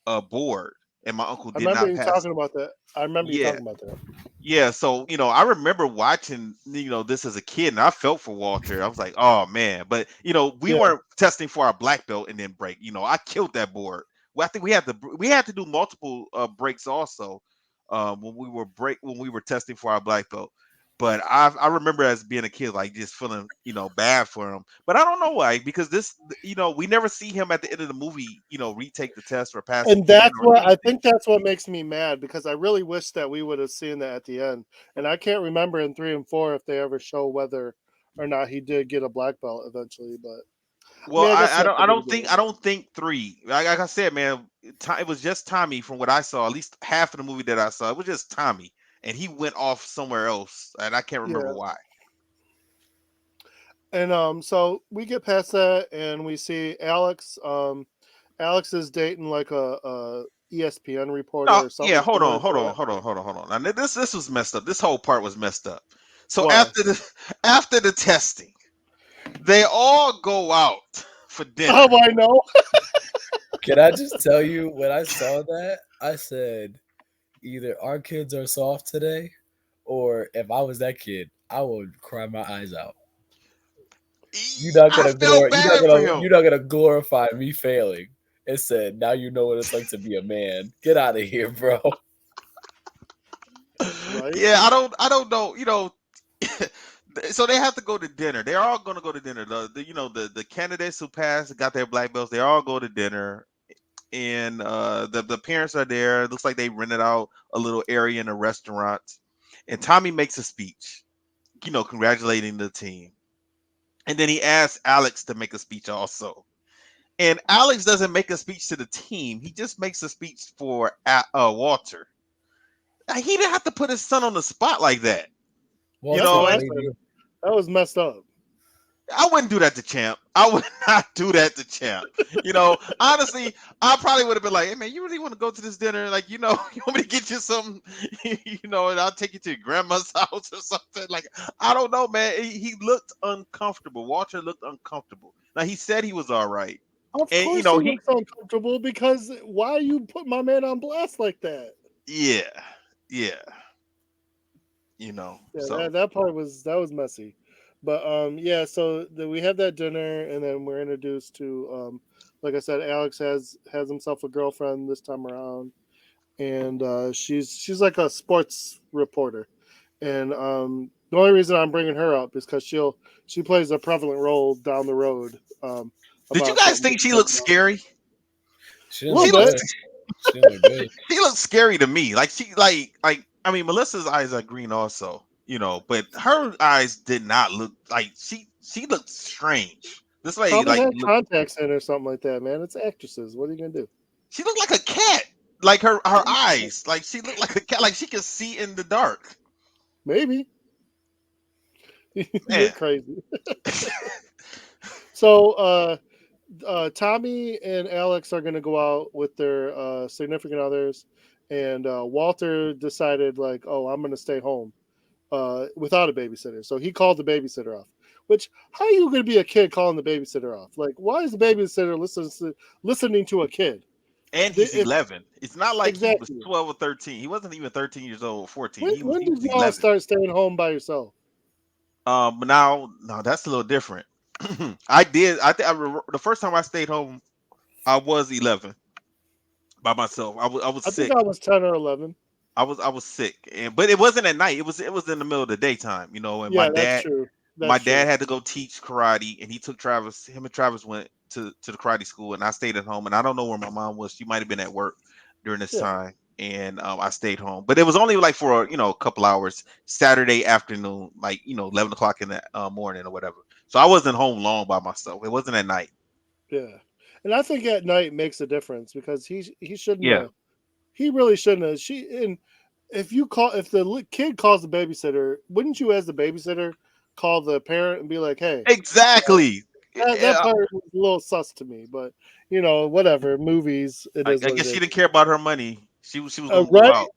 a board, and my uncle I did remember not you pass. talking about that. I remember you Yeah, talking about that. yeah, so I remember watching this as a kid, and I felt for Walter. I was like, oh man, but we Yeah, weren't testing for our black belt and then break. I killed that board. Well, I think we had to do multiple breaks also when we were testing for our black belt. But I remember as being a kid, like just feeling bad for him. But I don't know why, because we never see him at the end of the movie retake the test or pass and again that's or what I anything. think. That's what makes me mad because I really wish that we would have seen that at the end. And I can't remember in 3 and 4 if they ever show whether or not he did get a black belt eventually. But I Well, mean, I guess I that's don't at I the don't think beginning. I don't think three. Like I said, man, it was just Tommy from what I saw. At least half of the movie that I saw, it was just Tommy, and he went off somewhere else, and I can't remember Yeah. why. And so we get past that, and we see Alex. Alex is dating like a ESPN reporter No, or yeah, something hold similar on, to hold on, that. hold on, hold on, hold on. Now this was messed up. This whole part was messed up. So Why? after the testing, they all go out for dinner. Oh, I know. Can I just tell you when I saw that, I said either our kids are soft today, or if I was that kid, I would cry my eyes out. I felt bad for him. You're not gonna glorify me failing. It said now you know what it's like to be a man. Get out of here, bro. Right? Yeah, I don't know. So they have to go to dinner. They're all going to go to dinner. The candidates who passed got their black belts. They all go to dinner, and the parents are there. It looks like they rented out a little area in a restaurant, and Tommy makes a speech, congratulating the team, and then he asks Alex to make a speech also. And Alex doesn't make a speech to the team. He just makes a speech for Walter. He didn't have to put his son on the spot like that. You That's know, what I and said. That was messed up. I wouldn't do that to Champ. I would not do that to Champ. You know, honestly, I probably would have been like, "Hey man, you really want to go to this dinner? Like, you know, you want me to get you something? You know, and I'll take you to your grandma's house or something." Like, I don't know, man. He looked uncomfortable. Walter looked uncomfortable. Now he said he was all right, Of and you course know he he, looks uncomfortable because why you put my man on blast like that? yeah, yeah, you know. Yeah, So that part was messy. But yeah, so we have that dinner and then we're introduced to like I said, Alex has himself a girlfriend this time around. And she's like a sports reporter. And the only reason I'm bringing her up is because she plays a prevalent role down the road did you about guys something. think she looked scary? She A didn't little She look looks bit. good. She didn't look good. she looks scary to me. Like she like I mean Melissa's eyes are green also, you know, but her eyes did not look like she looked strange. This lady Probably like had look contacts in or something like that, man. It's actresses. What are you gonna do? she looked like a cat. Like her eyes, like she looked like a cat, like she could see in the dark. Maybe. You're Man. crazy. So Tommy and Alex are going to go out with their significant others, and Walter decided like, oh, I'm going to stay home without a babysitter. So he called the babysitter off. Which how are you going to be a kid calling the babysitter off? Like, why is the babysitter listening to a kid? And he's If 11. It's not like he was exactly 12 or 13. He wasn't even 13 years old or 14. He was when he did was y'all 11. start staying home by yourself? But now that's a little different. I did. The first time I stayed home, I was 11 by myself. I was I think sick. I was 10 or 11. I was sick, and but it wasn't at night. It was in the middle of the daytime, you know. And my Yeah, that's dad true. my That's dad true. had to go teach karate, and he took Travis. Him and Travis went to the karate school, and I stayed at home. And I don't know where my mom was. She might have been at work during this Yeah. time, and I stayed home. But it was only like for a couple hours Saturday afternoon, like 11 o'clock in the morning or whatever. So I wasn't home long by myself. It wasn't at night. Yeah, and I think at night makes a difference because he shouldn't Yeah, have. He really shouldn't have. And if the kid calls the babysitter, wouldn't you as the babysitter call the parent and be like, "Hey, exactly. that part was a little sus to me," but whatever. Movies, it I is what it guess she is. didn't care about her money. She was gonna go Right, out.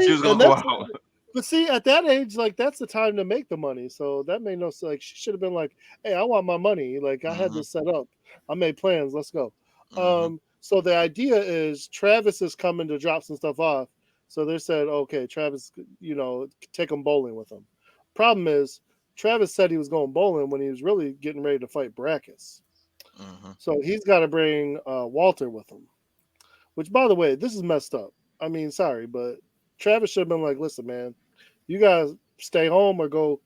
She right, was gonna and go that's. out. But see, at that age, like that's the time to make the money. So that made no sense. Like she should have been like, "Hey, I want my money. Like I had Hmm. this set up. I made plans. Let's go." Hmm. So the idea is Travis is coming to drop some stuff off. So they said, "Okay, Travis, take him bowling with him." Problem is, Travis said he was going bowling when he was really getting ready to fight Brackus. Hmm. So he's got to bring Walter with him. Which, by the way, this is messed up. I mean, sorry, but Travis should have been like, "Listen, man, you guys stay home or go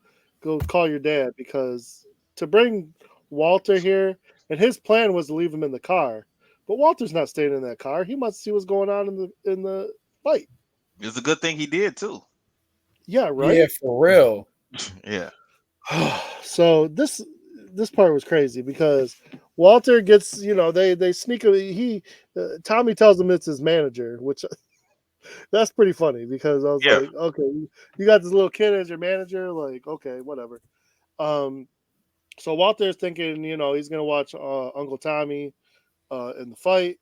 call your dad because to bring Walter here and his plan was to leave him in the car, but Walter's not staying in that car. He must see what's going on in the fight. It's a good thing he did too. Yeah, Yeah, right. for real. Yeah. So this part was crazy because Walter gets they sneak Tommy tells him it's his manager, which that's pretty funny because I was Yeah. like, okay, you got this little kid as your manager, like okay, whatever. Um, So Walter's thinking, he's gonna watch Uncle Tommy in the fight,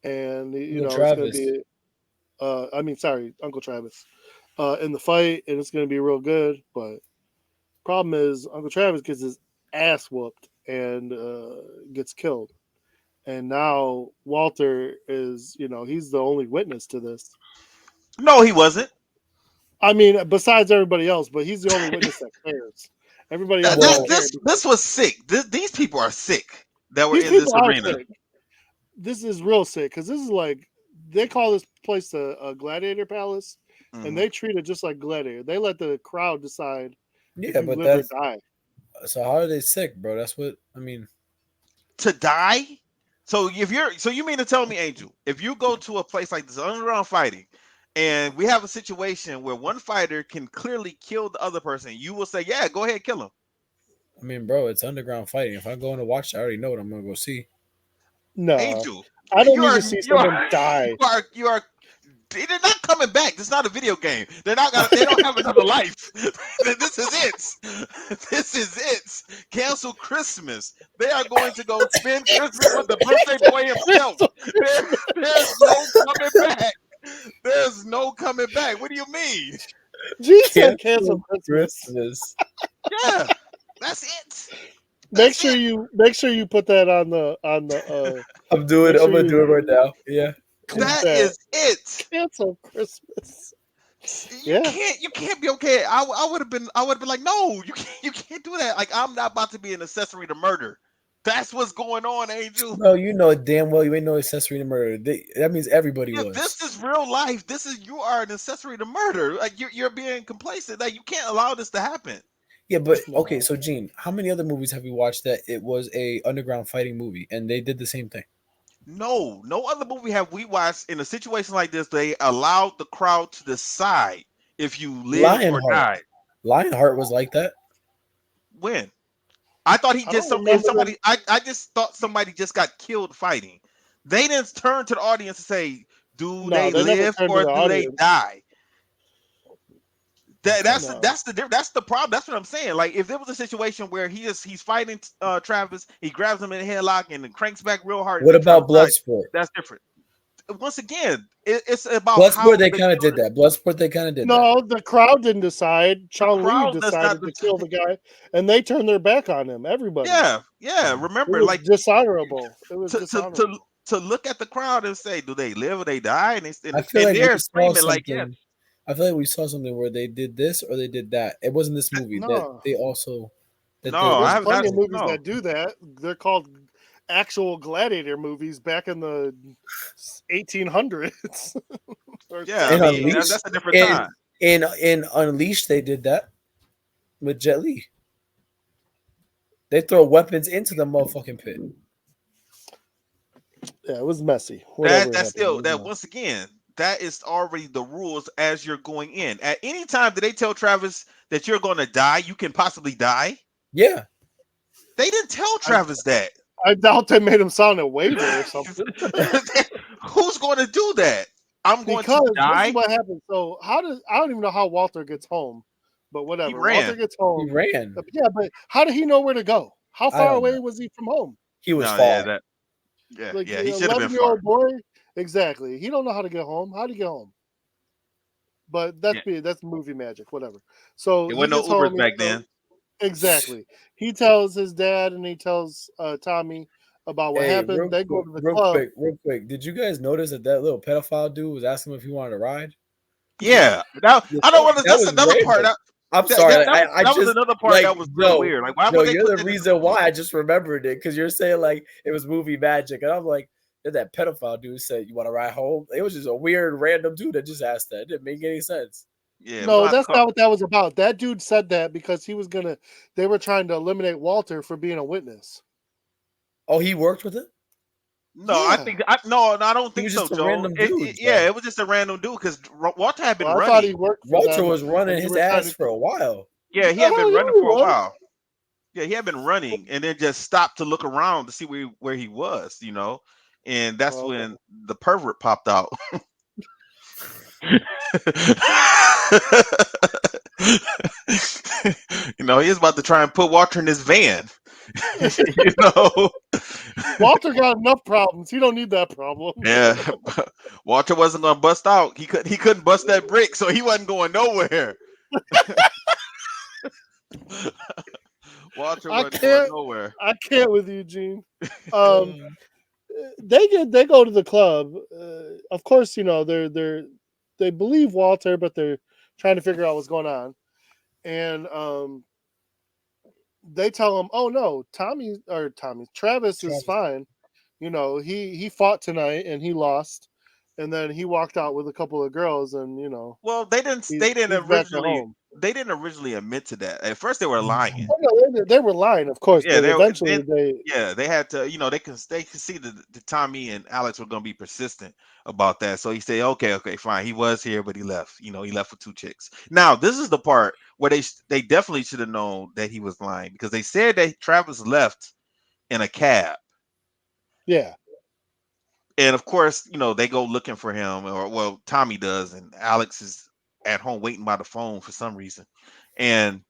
and Uncle it's gonna Travis. be, I mean, sorry, Uncle Travis, in the fight, and it's gonna be real good. But problem is, Uncle Travis gets his ass whooped and gets killed, and now Walter is, he's the only witness to this. No, he wasn't. I mean, besides everybody else, but he's the only witness that cares. Everybody else This don't Well, care this because this was sick. These people are sick that were these in this people are arena. sick. This is real sick because this is like they call this place a gladiator palace, and Hmm. they treat it just like gladiator. They let the crowd decide if yeah, you but live or that's die. so. How are they sick, bro? That's what I mean. To die. So you mean to tell me, Angel, if you go to a place like this underground fighting, and we have a situation where one fighter can clearly kill the other person, you will say, "Yeah, go ahead, kill him." I mean, bro, it's underground fighting. If I go in to watch, I already know what I'm gonna go see. No, Angel, I don't you need are to see you are someone die. you are They're not coming back. This is not a video game. They don't have another life. This is it. This is it. Cancel Christmas. They are going to go spend Christmas with the birthday boy himself. There's no coming back. There's no coming back. What do you mean? G said cancel Christmas. Yeah, that's it. Make sure you put that on the I'm gonna do it right now. Yeah. That is it. Cancel Christmas. You can't be okay. I would have been like, no, you can't do that. Like, I'm not about to be an accessory to murder. That's what's going on, Angel. No, you know damn well you ain't no accessory to murder. That means everybody was. This is real life. You are an accessory to murder. Like, you're being complacent. Like, you can't allow this to happen. Yeah, but okay, so Gene, how many other movies have you watched that it was a underground fighting movie and they did the same thing? No other movie have we watched in a situation like this. They allowed the crowd to decide if you live or die. Lionheart was like that. When? I thought he did something. Somebody, I just thought somebody just got killed fighting. They didn't turn to the audience and say, "Do they live or do they die?" That's the problem. That's what I'm saying. Like, if there was a situation where he's fighting Travis, he grabs him in a headlock and then cranks back real hard. What about Bloodsport? That's different. Once again, it's about Bloodsport. They kind of did that. Bloodsport. They kind of did. No, the crowd didn't decide. Chong Li decided to kill the guy, and they turned their back on him. Everybody. Yeah. Remember, it was dishonorable. It was dishonorable. To look at the crowd and say, "Do they live or they die?" And they're screaming like, "Yeah." I feel like we saw something where they did this or they did that. It wasn't this movie that they also. There's plenty of movies that do that. They're called actual gladiator movies back in the 1800s. That's a different time. In Unleashed, they did that with Jet Li. They throw weapons into the motherfucking pit. Yeah, it was messy. Once again, that is already the rules as you're going in. At any time, did they tell Travis that you're going to die? You can possibly die. Yeah, they didn't tell Travis that. I doubt they made him sign a waiver or something. Who's going to do that? I'm going to die. This is what happened. So I don't even know how Walter gets home, but whatever. He ran. Walter gets home. He ran. Yeah, but how did he know where to go? How far away was he from home? He was far. He should have been far. Boy, exactly. He don't know how to get home. How do you get home? But that's movie magic, whatever. So it wasn't no Ubers back then. Exactly. He tells his dad and he tells Tommy about what happened. They go to the club. Real quick. Did you guys notice that little pedophile dude was asking him if he wanted to ride? Yeah. I don't want to. That's another part. I'm sorry. That was another part that was really weird. Like, why would they? You're the reason why I just remembered it, because you're saying like it was movie magic, and I'm like, that pedophile dude said, "You want to ride home?" It was just a weird random dude that just asked that. It didn't make any sense. Yeah, no, that's not what that was about. That dude said that because they were trying to eliminate Walter for being a witness. Oh, he worked with it? No, yeah. I don't think so, Joe. It was just a random dude because Walter had been running. I thought he worked Walter was running his ass for a while. Yeah, he had been running for a while. Yeah, he had been running and then just stopped to look around to see where he was, and that's when the pervert popped out. He was about to try and put Walter in his van. Walter got enough problems. He don't need that problem. Yeah, Walter wasn't gonna bust out. He couldn't bust that brick, so he wasn't going nowhere. Walter wasn't going nowhere. I can't with you, Gene. They go to the club. Of course, they believe Walter, but they're trying to figure out what's going on. And they tell him, "Oh no, Travis is fine. He fought tonight and he lost, and then he walked out with a couple of girls, and Well, they didn't originally admit to that. At first, they were lying. Oh, no, they were lying, of course. Yeah, they had to. They could see that Tommy and Alex were going to be persistent about that. So he said, "Okay, fine. He was here, but he left. He left with 2 chicks." Now, this is the part where they definitely should have known that he was lying, because they said that Travis left in a cab. Yeah. And of course, they go looking for him, or well, Tommy does, and Alex is at home waiting by the phone for some reason. And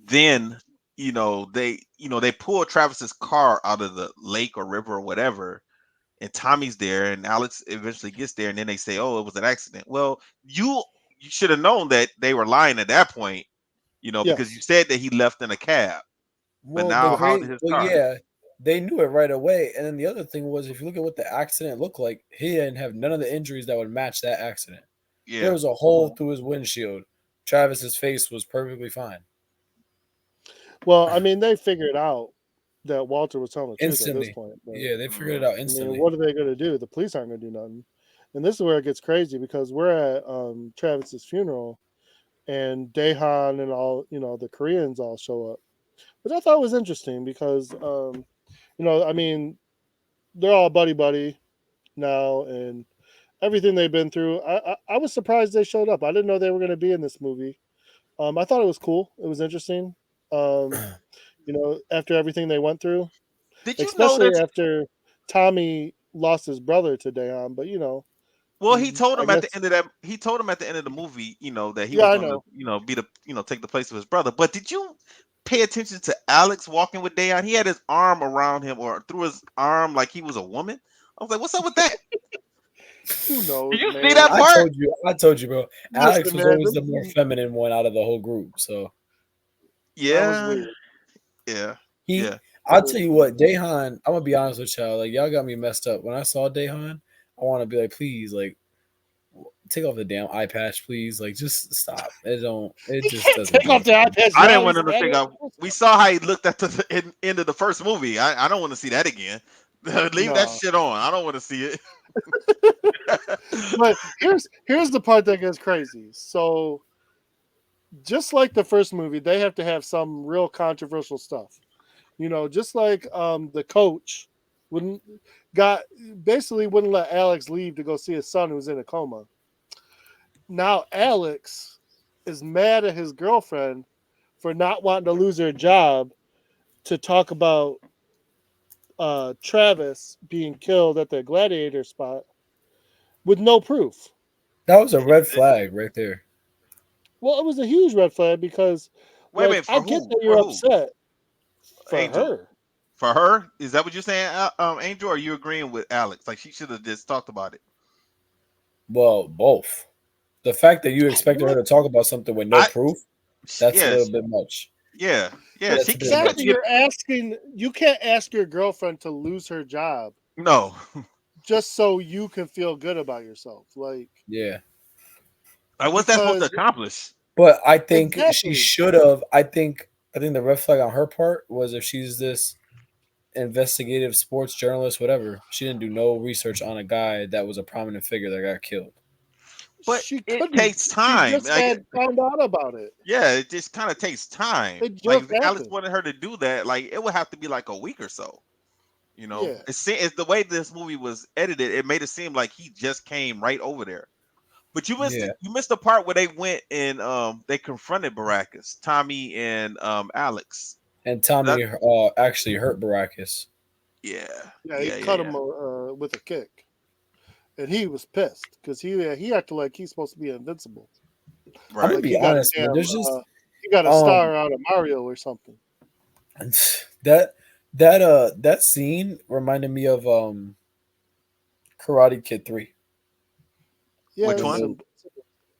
then, they pull Travis's car out of the lake or river or whatever, and Tommy's there, and Alex eventually gets there, and then they say, "Oh, it was an accident." Well, you should have known that they were lying at that point, because you Yes. said that he left in a cab. But Well, now, how did his car? yeah, they knew it right away. And then the other thing was, if you look at what the accident looked like, he didn't have none of the injuries that would match that accident. There Yeah. was a hole through his windshield. Travis's face was perfectly fine Well, I mean, they figured out that Walter was telling the truth at this instantly. point. But Yeah, they figured it Mhm. out I mean, instantly. what are they going to do? The police aren't going to do nothing. And this is where it gets crazy because we're at Travis's funeral, and Daehan and all the Koreans all show up, which I thought was interesting because I mean, they're all buddy now, and everything they've been through. I was surprised they showed up. I didn't know they were going to be in this movie. I thought it was cool. It was interesting. Um, after everything they went through, Did you especially notice? after Tommy lost his brother to Dayon. But Well, he told I him at the guess end of that. He told him at the end of the movie, that he yeah, was I going to, know. be the, take the place of his brother. But did you pay attention to Alex walking with Dayon? He had his arm around him, or through his arm, like he was a woman. I was like, "What's up with that?" Who Did knows, you see man? that part? I told you, bro. Alex Listen, was man, always the more feminine one out of the whole group. So that was Yeah, weird. yeah, he, yeah. That I'll was tell you what, Daehan. I'm gonna be honest with y'all. Like y'all got me messed up. When I saw Daehan, I want to be like, please, like, take off the damn eye patch, please. Like, just stop. It don't. It He just can't doesn't take off work. the eye patch I didn't now. want He's him to had think it. of. We saw how he looked at the end of the first movie. I don't want to see that again. Leave that No. shit on. I don't want to see it. But here's the part that gets crazy. So just like the first movie, they have to have some real controversial stuff. Just like the coach wouldn't got basically wouldn't let Alex leave to go see his son who's in a coma. Now Alex is mad at his girlfriend for not wanting to lose her job to talk about Travis being killed at the gladiator spot with no proof. That was a red flag right there. Well, it was a huge red flag because, Wait a like, minute. I For get who? that For you're who? upset for Angel. her. For her? Is that what you're saying, Angel? Or are you agreeing with Alex? Like she should have just talked about it. Well, both. The fact that you expected her What? to talk about something with no I proof, that's a yeah, little bit much. yeah, yeah. The That's a bit fact that much. you're asking, you can't ask your girlfriend to lose her job No. just so you can feel good about yourself. Like, Yeah. Like, what's that supposed to because accomplish? But I think she exactly. should have. I think the red flag on her part was if she's this investigative sports journalist, whatever. She didn't do no research on a guy that was a prominent figure that got killed. But She it couldn't. takes She time. just Like had found out about it. yeah, it just kind of takes time. It Like just if Alex happened. wanted her to do that, like it would have to be like a week or so. Yeah. It's the way this movie was edited. It made it seem like he just came right over there. But Yeah. you missed the part where they went and they confronted Baracus, Tommy and Alex. And That Tommy actually hurt Baracus. yeah, Yeah, he yeah, yeah, cut him yeah. with a kick, and he was pissed because he acted like he's supposed to be invincible. I'm gonna Right. Like be he got a honest, man. damn, There's just he got a um star out of Mario or something. that scene reminded me of Karate Kid 3. Yeah, Which it's When one? they, simple.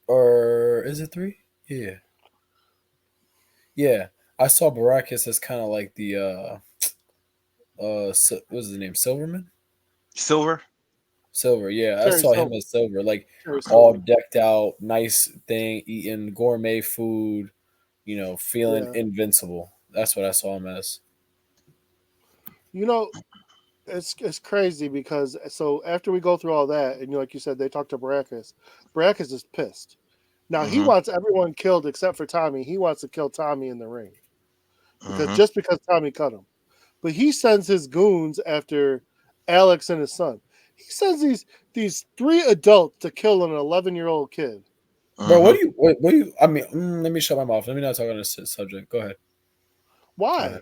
or is it 3? Yeah. Yeah. I saw Baracus as kind of like the what's his name? Silverman? Silver. Silver, yeah. I Terry saw him Silver. as Silver, like Terry all Silver. decked out, nice thing, eating gourmet food, feeling Yeah. invincible. That's what I saw him as. You know, it's crazy because so after we go through all that, and like you said, they talk to Baracus. Baracus is pissed. Now he Mm-hmm. wants everyone killed except for Tommy. He wants to kill Tommy in the ring Mm-hmm. because Tommy cut him. But he sends his goons after Alex and his son. He sends these three adults to kill an 11-year-old kid. Bro, Mm-hmm. what do you? I mean, let me shut my mouth. Let me not talk on this subject. Go ahead. Go ahead. Why?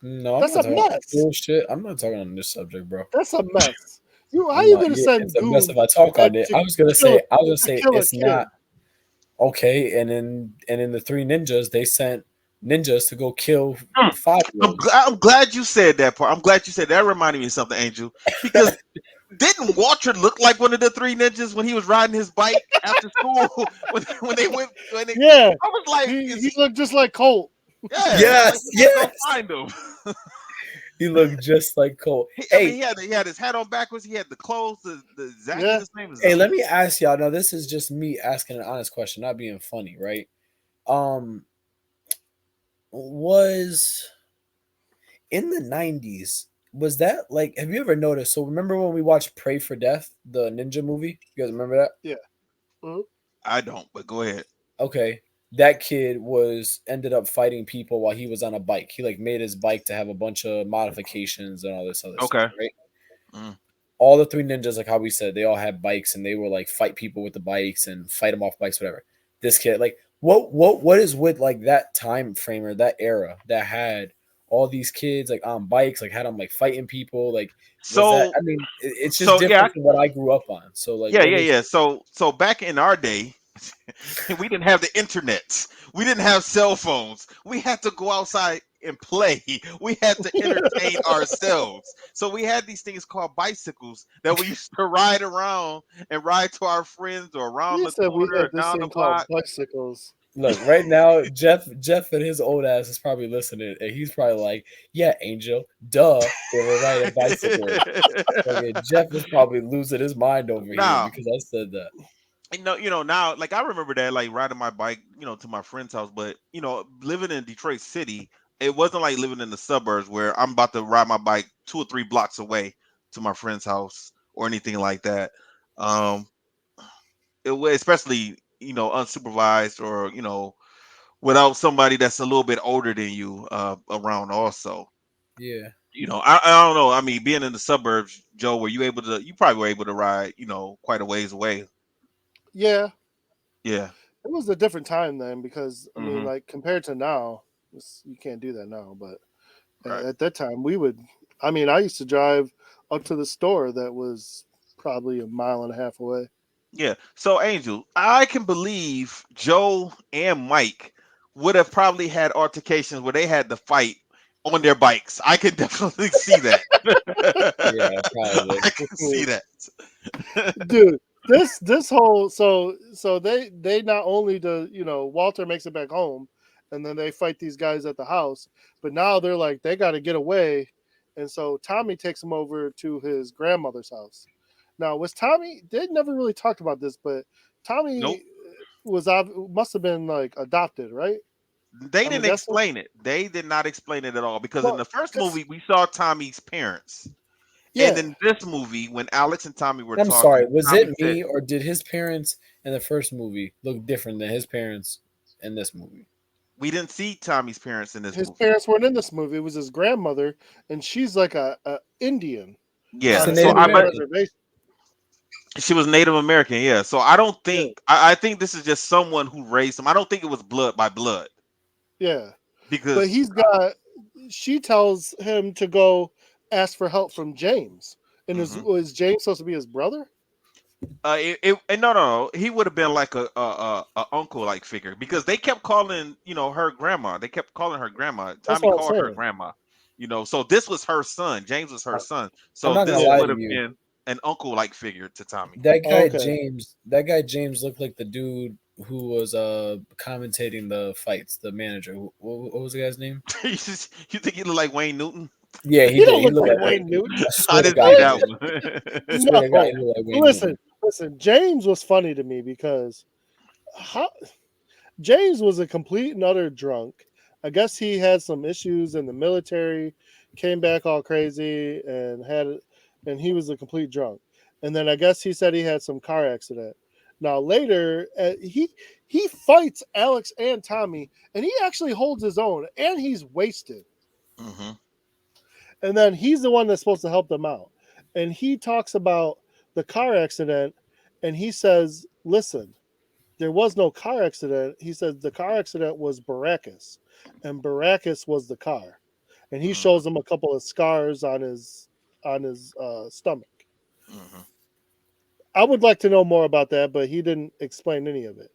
No, I'm That's not a talking about mess. bullshit. I'm not talking on this subject, bro. That's a mess. How you gonna Yeah, send it's a mess if goons I talk on it. to I was gonna kill say, kill a it's kid? not okay. And in the Three Ninjas, they sent ninjas to go kill Mm. 5-year-olds. I'm glad you said that part. I'm glad you said that. That reminded me of something, Angel. Because didn't Walter look like one of the three ninjas when he was riding his bike after school? When they went, Yeah, I was like, is he he? looked just like Colt. Yeah, it's like Yes, we gotta go yes. find him. He looked just like Cole. I mean, Hey, he had his hat on backwards. He had the clothes, the exactly Yeah, the same as hey, them. let me ask y'all. Now, this is just me asking an honest question, not being funny, right? Um, was in the 90s, was that like, have you ever noticed? So, remember when we watched Pray for Death, the ninja movie? You guys remember that? yeah. Mhm. I don't, but go ahead. Okay. That kid was ended up fighting people while he was on a bike. He like made his bike to have a bunch of modifications and all this other stuff, Okay. right? Mm. All the three ninjas, like how we said, they all had bikes and they were like fight people with the bikes and fight them off bikes, whatever. This kid, like, what is with like that time frame or that era that had all these kids like on bikes, like had them like fighting people? Like, was that? So, I mean, it's just so yeah, different from what I grew up on. So, like, yeah, what yeah, is? yeah. So back in our day, we didn't have the internet. We didn't have cell phones. We had to go outside and play. We had to entertain ourselves. So we had these things called bicycles that we used to ride around and ride to our friends or around You the said we corner or had this down the thing called block. bicycles. Look, right now, Jeff and his old ass is probably listening, and he's probably like, "Yeah, Angel, duh, they were riding bicycles." Okay, Jeff is probably losing his mind over here Now, because I said that. now, like I remember that, like riding my bike, to my friend's house. But living in Detroit City, it wasn't like living in the suburbs where I'm about to ride my bike 2 or 3 blocks away to my friend's house or anything like that. Um, it was especially unsupervised or without somebody that's a little bit older than you around also. Yeah, I don't know. I mean, being in the suburbs, Joe, were you able to? You probably were able to ride, quite a ways away. Yeah, Yeah. it was a different time then because I mean, Hmm. like compared to now, you can't do that now. But Right. at that time, we would. I mean, I used to drive up to the store that was probably a mile and a half away. Yeah. So, Angel, I can believe Joe and Mike would have probably had altercations where they had to fight on their bikes. I can definitely see that. yeah, probably. I can see that. Dude, this whole so they not only do Walter makes it back home, and then they fight these guys at the house, but now they're like they got to get away, and so Tommy takes him over to his grandmother's house. Now was Tommy? They never really talked about this, but Nope. Tommy must have been like adopted, right? They I'm didn't guessing. explain it. They did not explain it at all because in Well, the first cause movie we saw Tommy's parents. And yeah, in this movie, when Alex and Tommy were I'm sorry. talking, Was Tommy it said me or did his parents in the first movie look different than his parents in this movie? we didn't see Tommy's parents in this his movie. parents weren't in this movie. It was his grandmother, and she's like a Indian She's on Yeah. a an So Native I Indian but American. reservation. she was Native American, yeah. So I don't Yeah, think I think this is just someone who raised him. I don't think it was blood by blood yeah. But because he's got. She tells him to go ask for help from James, and mhm. is James supposed to be his brother? No, no, he would have been like a uncle like figure because they kept calling her grandma. They kept calling her grandma. That's Tommy what I'm called her saying. grandma. So this was her son. James was her I- son. I'm So not gonna this Yeah. lie would to have you. been an uncle like figure to Tommy. Okay. That guy James looked like the dude who was commentating the fights, the manager. What was the guy's name? You think he looked like Wayne Newton? Yeah, he He did. don't He look looked like like Wayne Newton. I I swear to didn't God see he that did. one. I swear to God No. he looked like Wayne Listen, Newton. listen. James was funny to me because how James was a complete and utter drunk. I guess he had some issues in the military, came back all crazy, and he was a complete drunk. And then I guess he said he had some car accident. Now later, he fights Alex and Tommy, and he actually holds his own, and he's wasted. Hmm. And then he's the one that's supposed to help them out, and he talks about the car accident, and he says, "Listen, there was no car accident." He said the car accident was Baracus, and Baracus was the car, and he shows him a couple of scars on his stomach. Hmm. I would like to know more about that, but he didn't explain any of it.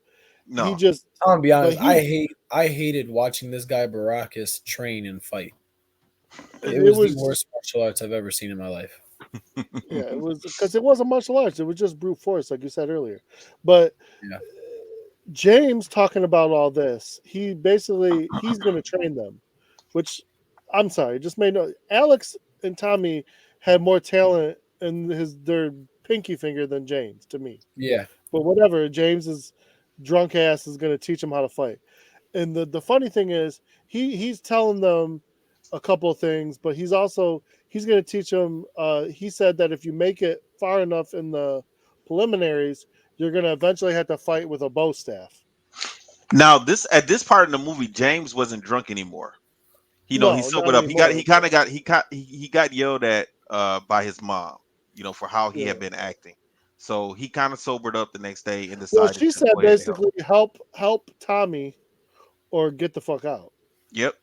He No. just, I'm gonna be but honest. he, I hated watching this guy Baracus train and fight. It it was the was, worst martial arts I've ever seen in my life. yeah, it was because it wasn't martial arts. It was just brute force, like you said earlier. But Yeah, James talking about all this, he basically he's going to train them, which I'm sorry, just made no. Alex and Tommy had more talent in their pinky finger than James to me. yeah. But whatever, James's drunk ass is going to teach him how to fight. And the funny thing is, he's telling them a couple of things, but he's going to teach them. He said that if you make it far enough in the preliminaries, you're going to eventually have to fight with a bow staff. Now, this at this part in the movie, James wasn't drunk anymore. He No, not sobered up. He anymore. kind of got he got yelled at by his mom, for how he Yeah. had been acting. So he kind of sobered up the next day and Well, decided she to said go ahead and help. basically help Tommy or get the fuck out, Yep.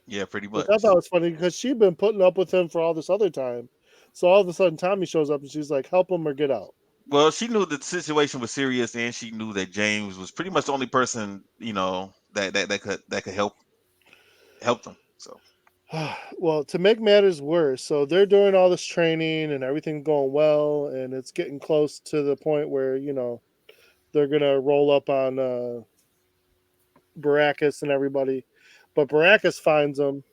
Yeah, pretty which I much. thought was funny because she'd been putting up with him for all this other time. So all of a sudden, Tommy shows up and she's like, "Help him or get out." Well, she knew the situation was serious, and she knew that James was pretty much the only person, that could help them. So Well, to make matters worse, so they're doing all this training and everything's going well, and it's getting close to the point where they're gonna roll up on Baracus and everybody, but Baracus finds them,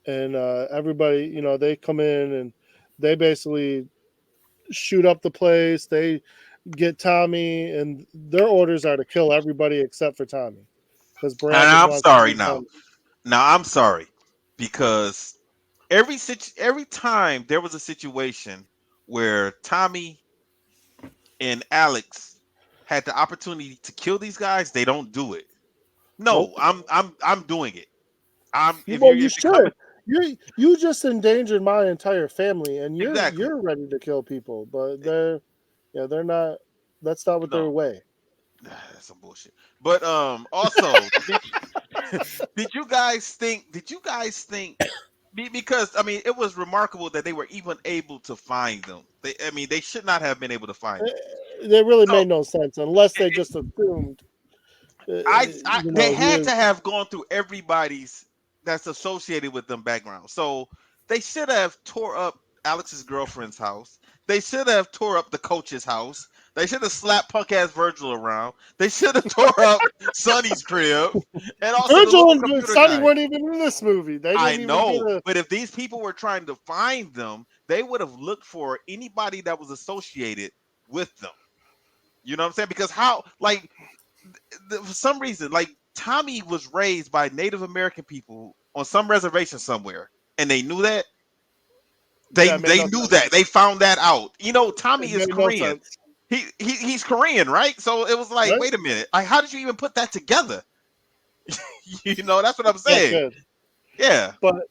and everybody, they come in and they basically shoot up the place. They get Tommy, and their orders are to kill everybody except for Tommy, because and Baracus I'm wants to sorry keep now. Tommy. Now I'm sorry because every time there was a situation where Tommy and Alex had the opportunity to kill these guys, they don't do it. No, Nope. I'm doing it. I'm if Well, you're you if you're coming should. You just endangered my entire family, and exactly. you're ready to kill people, but they're not. That's not what their No, way. that's some bullshit. But also did you guys think because I mean it was remarkable that they were even able to find them. They should not have been able to find them. They really So made no sense unless they just assumed, they he had is. to have gone through everybody's that's associated with them background. So they should have tore up Alex's girlfriend's house. They should have tore up the coach's house. They should have slapped punk ass Virgil around. They should have tore up Sonny's crib and also the Virgil little and computer Sonny guy. weren't even in this movie. They I didn't even get know, a. but if these people were trying to find them, they would have looked for anybody that was associated with them. You know what I'm saying? Because how, like, for some reason, like Tommy was raised by Native American people on some reservation somewhere, and they knew that. They Yeah, it made they no knew sense. that. They found that out. It Tommy is made no Korean. sense. He's Korean, right? So it was like, Right? wait a minute, like, how did you even put that together? That's what I'm No saying. kid. Yeah. But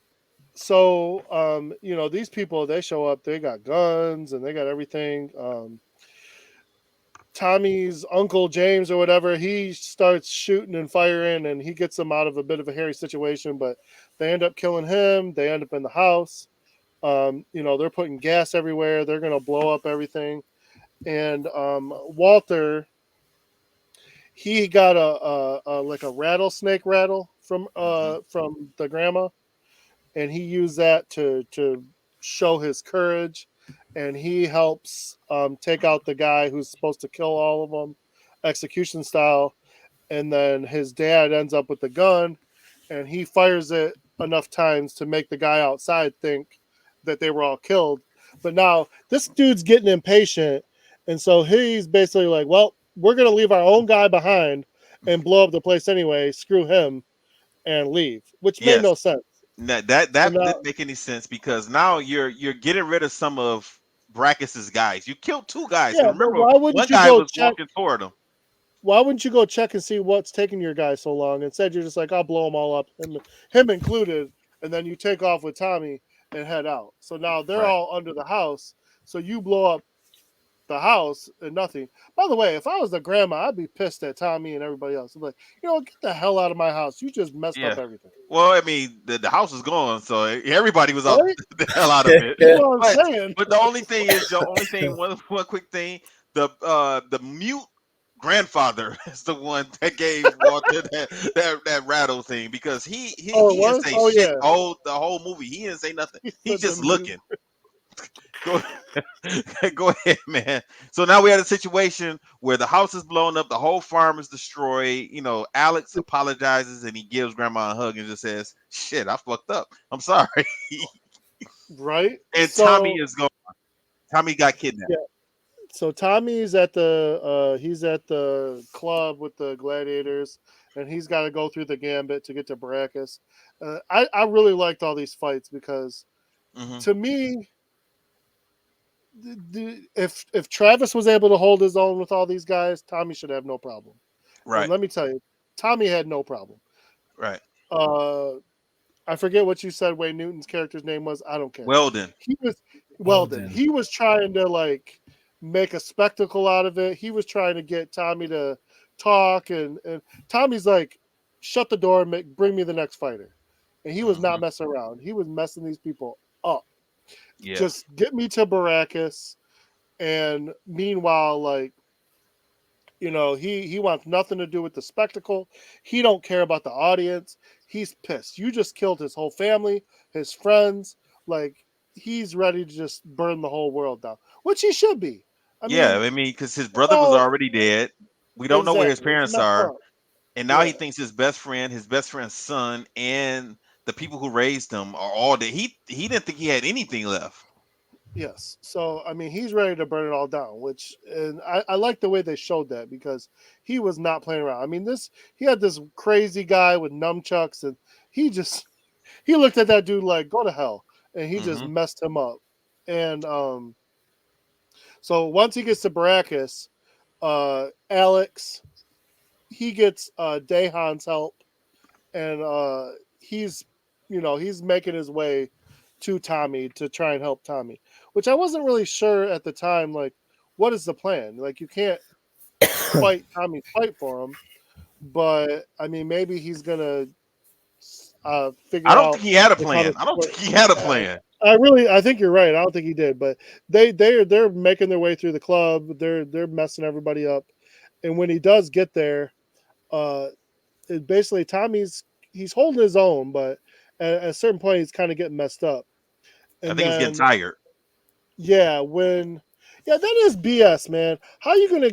so these people, they show up, they got guns and they got everything. Tommy's uncle James or whatever, he starts shooting and firing, and he gets them out of a bit of a hairy situation, but they end up killing him. They end up in the house. They're putting gas everywhere. They're gonna blow up everything. And Walter, he got a like a rattlesnake rattle Hmm. from the grandma, and he used that to show his courage, and he helps take out the guy who's supposed to kill all of them, execution style, and then his dad ends up with the gun, and he fires it enough times to make the guy outside think that they were all killed. But now this dude's getting impatient, and so he's basically like, "Well, we're gonna leave our own guy behind and blow up the place anyway. Screw him and leave," which made Yes. no sense. That So now, didn't make any sense because now you're getting rid of some of Brackus's guys. You killed two guys, yeah, and but remember why one wouldn't you guy go was check? walking toward him. Why wouldn't you go check and see what's taking your guy so long? Instead, you're just like, "I'll blow them all up, him included," and then you take off with Tommy and head out. So now they're Right. all under the house. So you blow up the house and nothing. By the way, if I was the grandma, I'd be pissed at Tommy and everybody else. I'm like, get the hell out of my house. You just messed Yeah. up everything. Well, I mean, the house was gone, so everybody was out Right? the hell out of it. You know what I'm But saying? but the only thing is one quick thing, the mute grandfather is the one that gave Walter that rattle thing, because Oh, it he didn't was? say Oh, shit yeah. the whole movie. He didn't say nothing. He He's said the just mute. looking. Go go ahead, man. So now we had a situation where the house is blown up, the whole farm is destroyed. Alex apologizes and he gives grandma a hug and just says, "Shit, I fucked up. I'm sorry." Right? And Tommy So, is gone. Tommy got kidnapped. yeah. So Tommy's he's at the club with the gladiators, and he's got to go through the gambit to get to Baracus. I really liked all these fights because Hmm. to me, if Travis was able to hold his own with all these guys, Tommy should have no problem. And Right, let me tell you, Tommy had no problem. right. Uh, I forget what you said Wayne Newton's character's name was. I don't care. Weldon. He was Weldon. Weldon. He was trying to like make a spectacle out of it. He was trying to get Tommy to talk, and Tommy's like, shut the door and bring me the next fighter. And he was not Hmm. messing around. He was messing these people up. Yeah, Just get me to Baracus. And meanwhile, like, he wants nothing to do with the spectacle. He don't care about the audience. He's pissed. You just killed his whole family, his friends. Like, he's ready to just burn the whole world down, which he should be. I yeah. mean, I mean, because his brother was well, already dead. We don't know where his exactly. It's parents messed are, up. and now he Yeah. thinks his best friend's son, and the people who raised him are all dead. He didn't think he had anything left. Yes. So I mean, he's ready to burn it all down. And I like the way they showed that because he was not playing around. I mean, he had this crazy guy with nunchucks, and he just he looked at that dude like, go to hell, and he just Hmm. messed him up. And so once he gets to Baracus, Alex, he gets Dahan's help, and he's he's making his way to Tommy to try and help Tommy, which I wasn't really sure at the time. Like, what is the plan? Like, you can't fight Tommy's fight for him, but I mean, maybe he's gonna I figure don't out think he had a like how to plan. I don't split. think he had a Uh, plan. I think you're right. I don't think he did, but they're making their way through the club. They're messing everybody up, and when he does get there, uh, basically he's holding his own, but at a certain point he's kind of getting messed up. I And think he's getting then tired. that is BS, man. How you gonna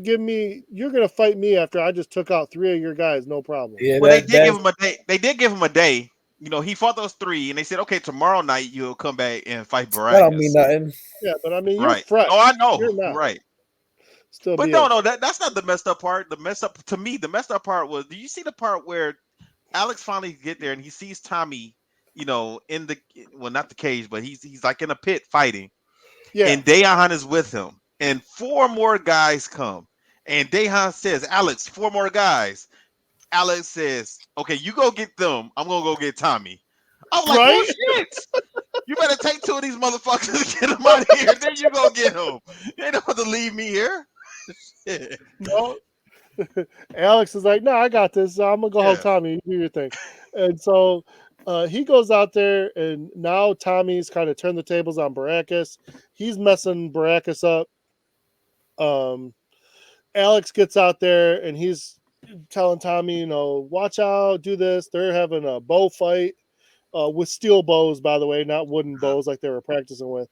you're gonna fight me after I just took out 3 of your guys, no problem. Yeah, Well, they did give that's him a day. They did give him a day. He fought those three, and they said, "Okay, tomorrow night you'll come back and fight that don't mean Baracus." nothing. Yeah, but I mean, you're Right. fresh. Oh, I know. You're not. Right. Still But no, BS. that's not the messed up part. The messed up part was, do you see the part where Alex finally get there and he sees Tommy, in the, well, not the cage, but he's like in a pit fighting, Yeah. and Dahan is with him, and four more guys come, and Dahan says, "Alex, four more guys." Alex says, "Okay, you go get them. I'm gonna go get Tommy." I was like, "Well, Right? shit. You better take two of these motherfuckers and get them out of here. Then you go get them. You don't have to leave me here." Shit. No. Alex is like, no, I got this. So I'm gonna go help Yeah. Tommy. You do your thing. And so he goes out there, and now Tommy's kind of turned the tables on Baracus. He's messing Baracus up. Um, Alex gets out there, and he's telling Tommy, watch out, do this. They're having a bow fight with steel bows, by the way, not wooden Uh-huh. bows like they were practicing with.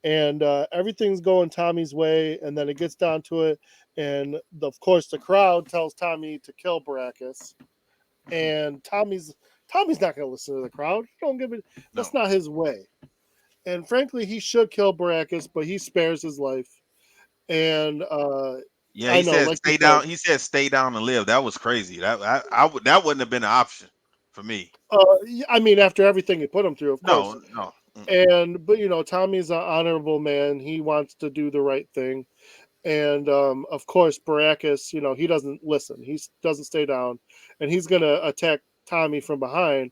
And everything's going Tommy's way, and then it gets down to it, and of course the crowd tells Tommy to kill Baracus, and Tommy's not going to listen to the crowd. He don't give it. No. That's not his way. And frankly, he should kill Baracus, but he spares his life. And Yeah, I he know, said like you stay said, down. He said stay down and live. That was crazy. That wouldn't have been an option for me. I mean, after everything he put him through, of course. No, no. Mm-mm. But Tommy's an honorable man. He wants to do the right thing. And of course, Baracus, he doesn't listen. He doesn't stay down, and he's gonna attack Tommy from behind.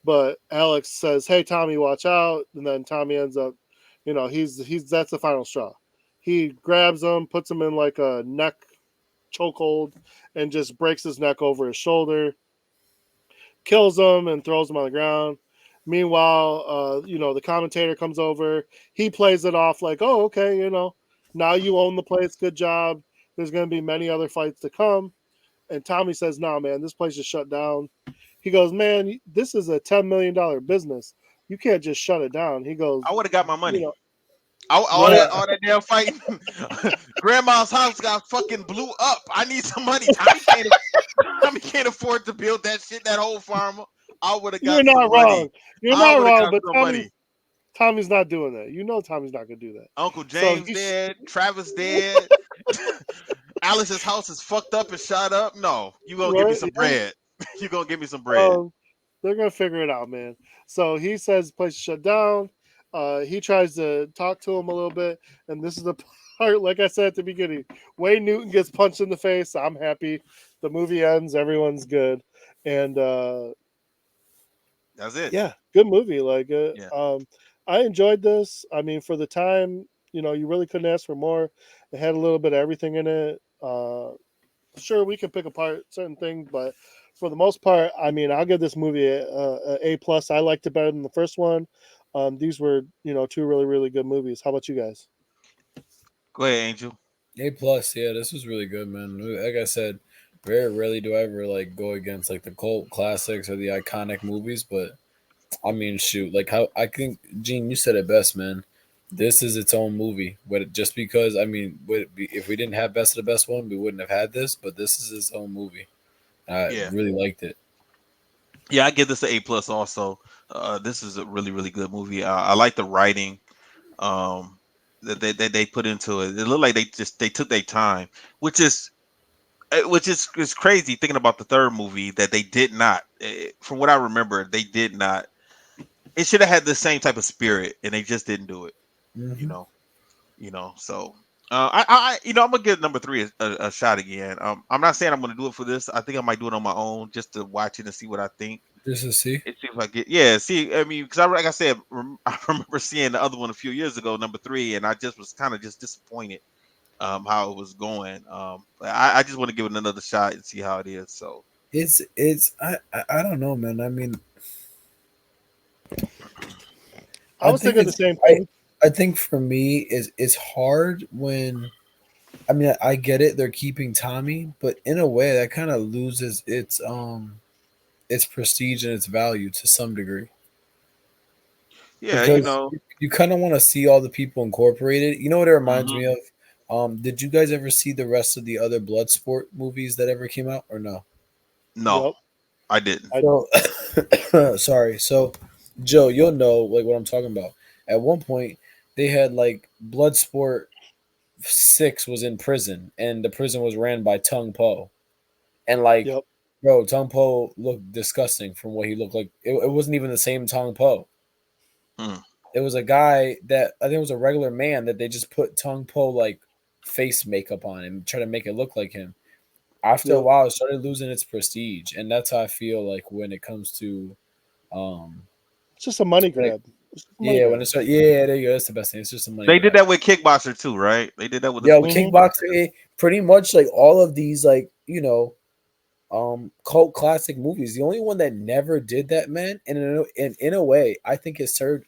But Alex says, "Hey, Tommy, watch out!" And then Tommy ends up, he's that's the final straw. He grabs him, puts him in like a neck chokehold, and just breaks his neck over his shoulder, kills him, and throws him on the ground. Meanwhile, the commentator comes over. He plays it off like, "Oh, okay, now you own the place. Good job. There's going to be many other fights to come." And Tommy says, "No, man, this place is shut down." He goes, "Man, this is a $10 million business. You can't just shut it down." He goes, I would have got my "You money. know, All right? that damn fighting. Grandma's house got fucking blew up. I need some money. Tommy can't afford to build that shit. That whole farm. I would have You're got some not money. wrong. You're I not would have wrong." got But some money. Tommy's not doing that. Tommy's not going to do that. Uncle So James dead. Travis dead. Alice's house is fucked up and shot up. No, you gonna give me right, some yeah. bread. You gonna give me some bread. They're gonna figure it out, man. So he says the place is shut down. He tries to talk to him a little bit, and this is the part, like I said at the beginning, Wayne Newton gets punched in the face. I'm happy. The movie ends. Everyone's good, and That's it. yeah, good movie. Like, Yeah. I enjoyed this. I mean, for the time, you really couldn't ask for more. It had a little bit of everything in it. Sure, we can pick apart certain things, but for the most part, I mean, I'll give this movie a plus. I liked it better than the first one. These were, two really, really good movies. How about you guys? Go ahead, Angel. A+. Yeah, this was really good, man. Like I said, very rarely do I ever like go against like the cult classics or the iconic movies, but I mean, shoot, like how I think Gene, you said it best, man. This is its own movie. But just because, I mean, if we didn't have Best of the Best one, we wouldn't have had this. But this is its own movie. I Yeah. really liked it. Yeah, I give this an A+ also. This is a really, really good movie. I like the writing that they put into it. It looked like they took their time, which is crazy thinking about the third movie that they did not. From what I remember, they did not. It should have had the same type of spirit, and they just didn't do it. You Hmm. know, So I'm gonna give number three a shot again. I'm not saying I'm gonna do it for this. I think I might do it on my own just to watch it and see what I think. Just to see. It seems like it. Yeah, see, I mean, because like I said, I remember seeing the other one a few years ago, number three, and I just was kind of just disappointed how it was going. But I just want to give it another shot and see how it is. So I don't know, man. I mean, I I was think thinking the it's same I thing. I think for me is it's hard when I mean I get it they're keeping Tommy, but in a way that kind of loses its prestige and its value to some degree yeah, because you kind of want to see all the people incorporated. You know what it reminds mhm. me of? Did you guys ever see the rest of the other Bloodsport movies that ever came out or no? No, Yep. I didn't. I So sorry. So Joe, you'll know like what I'm talking about. At one point, they had like Bloodsport 6 was in prison, and the prison was ran by Tung Po. And like, Yep. bro, Tung Po looked disgusting from what he looked like. It wasn't even the same Tung Po. Hmm. It was a guy that I think it was a regular man that they just put Tung Po like face makeup on and try to make it look like him. After a Yep. while, it started losing its prestige, and that's how I feel like when it comes to um It's just a money like grab. It's just a money yeah, when grab. it's yeah, there you go. That's the best thing. It's just a money They did grab. that with Kickboxer too, right? They did that with Yeah, the Hmm. Kickboxer, Kickboxer. pretty much like all of these like cult classic movies. The only one that never did that, man, and in a way, I think it served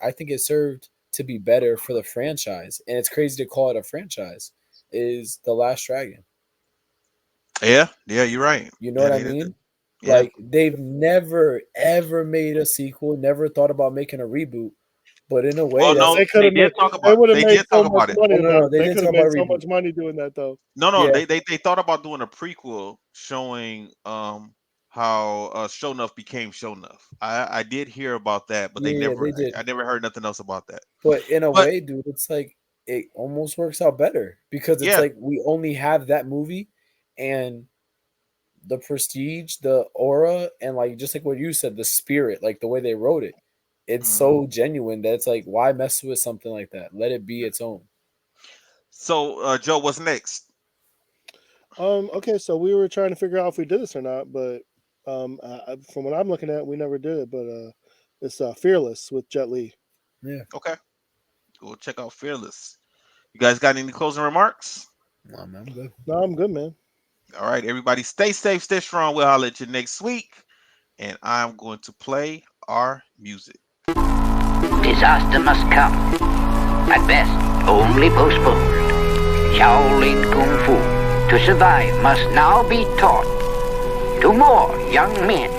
to be better for the franchise. And it's crazy to call it a franchise. Is The Last Dragon. Yeah, yeah, you're right. You know Yeah, what I they did. That. mean? Yeah. Like they've never ever made a sequel, never thought about making a reboot. But in a way, Well, But that's no, they could they have did made. talk They about. would have They made did so talk much about it. money no, though. they They did could talk have about made a so reboot. much money doing that though. No, Yeah, they thought about doing a prequel showing how Sho'nuff became Sho'nuff. I did hear about that, but yeah, they did. I never heard nothing else about that. But in a But way, dude, it's like it almost works out better because it's yeah, like we only have that movie and the prestige, the aura, and like just like what you said, the spirit, like the way they wrote it. It's mhm. so genuine that it's like, why mess with something like that? Let it be its own. So Joe, what's next? Okay, so we were trying to figure out if we did this or not, but from what I'm looking at, we never did it. But it's Fearless with Jet Li. Yeah. Okay, go check out Fearless. You guys got any closing remarks? Nah, man, I'm good. No, I'm good, man. All right, everybody, stay safe, stay strong. We'll holler at you next week, and I'm going to play our music. Disaster must come. At best, only postponed. Shaolin Kung Fu, to survive, must now be taught to more young men.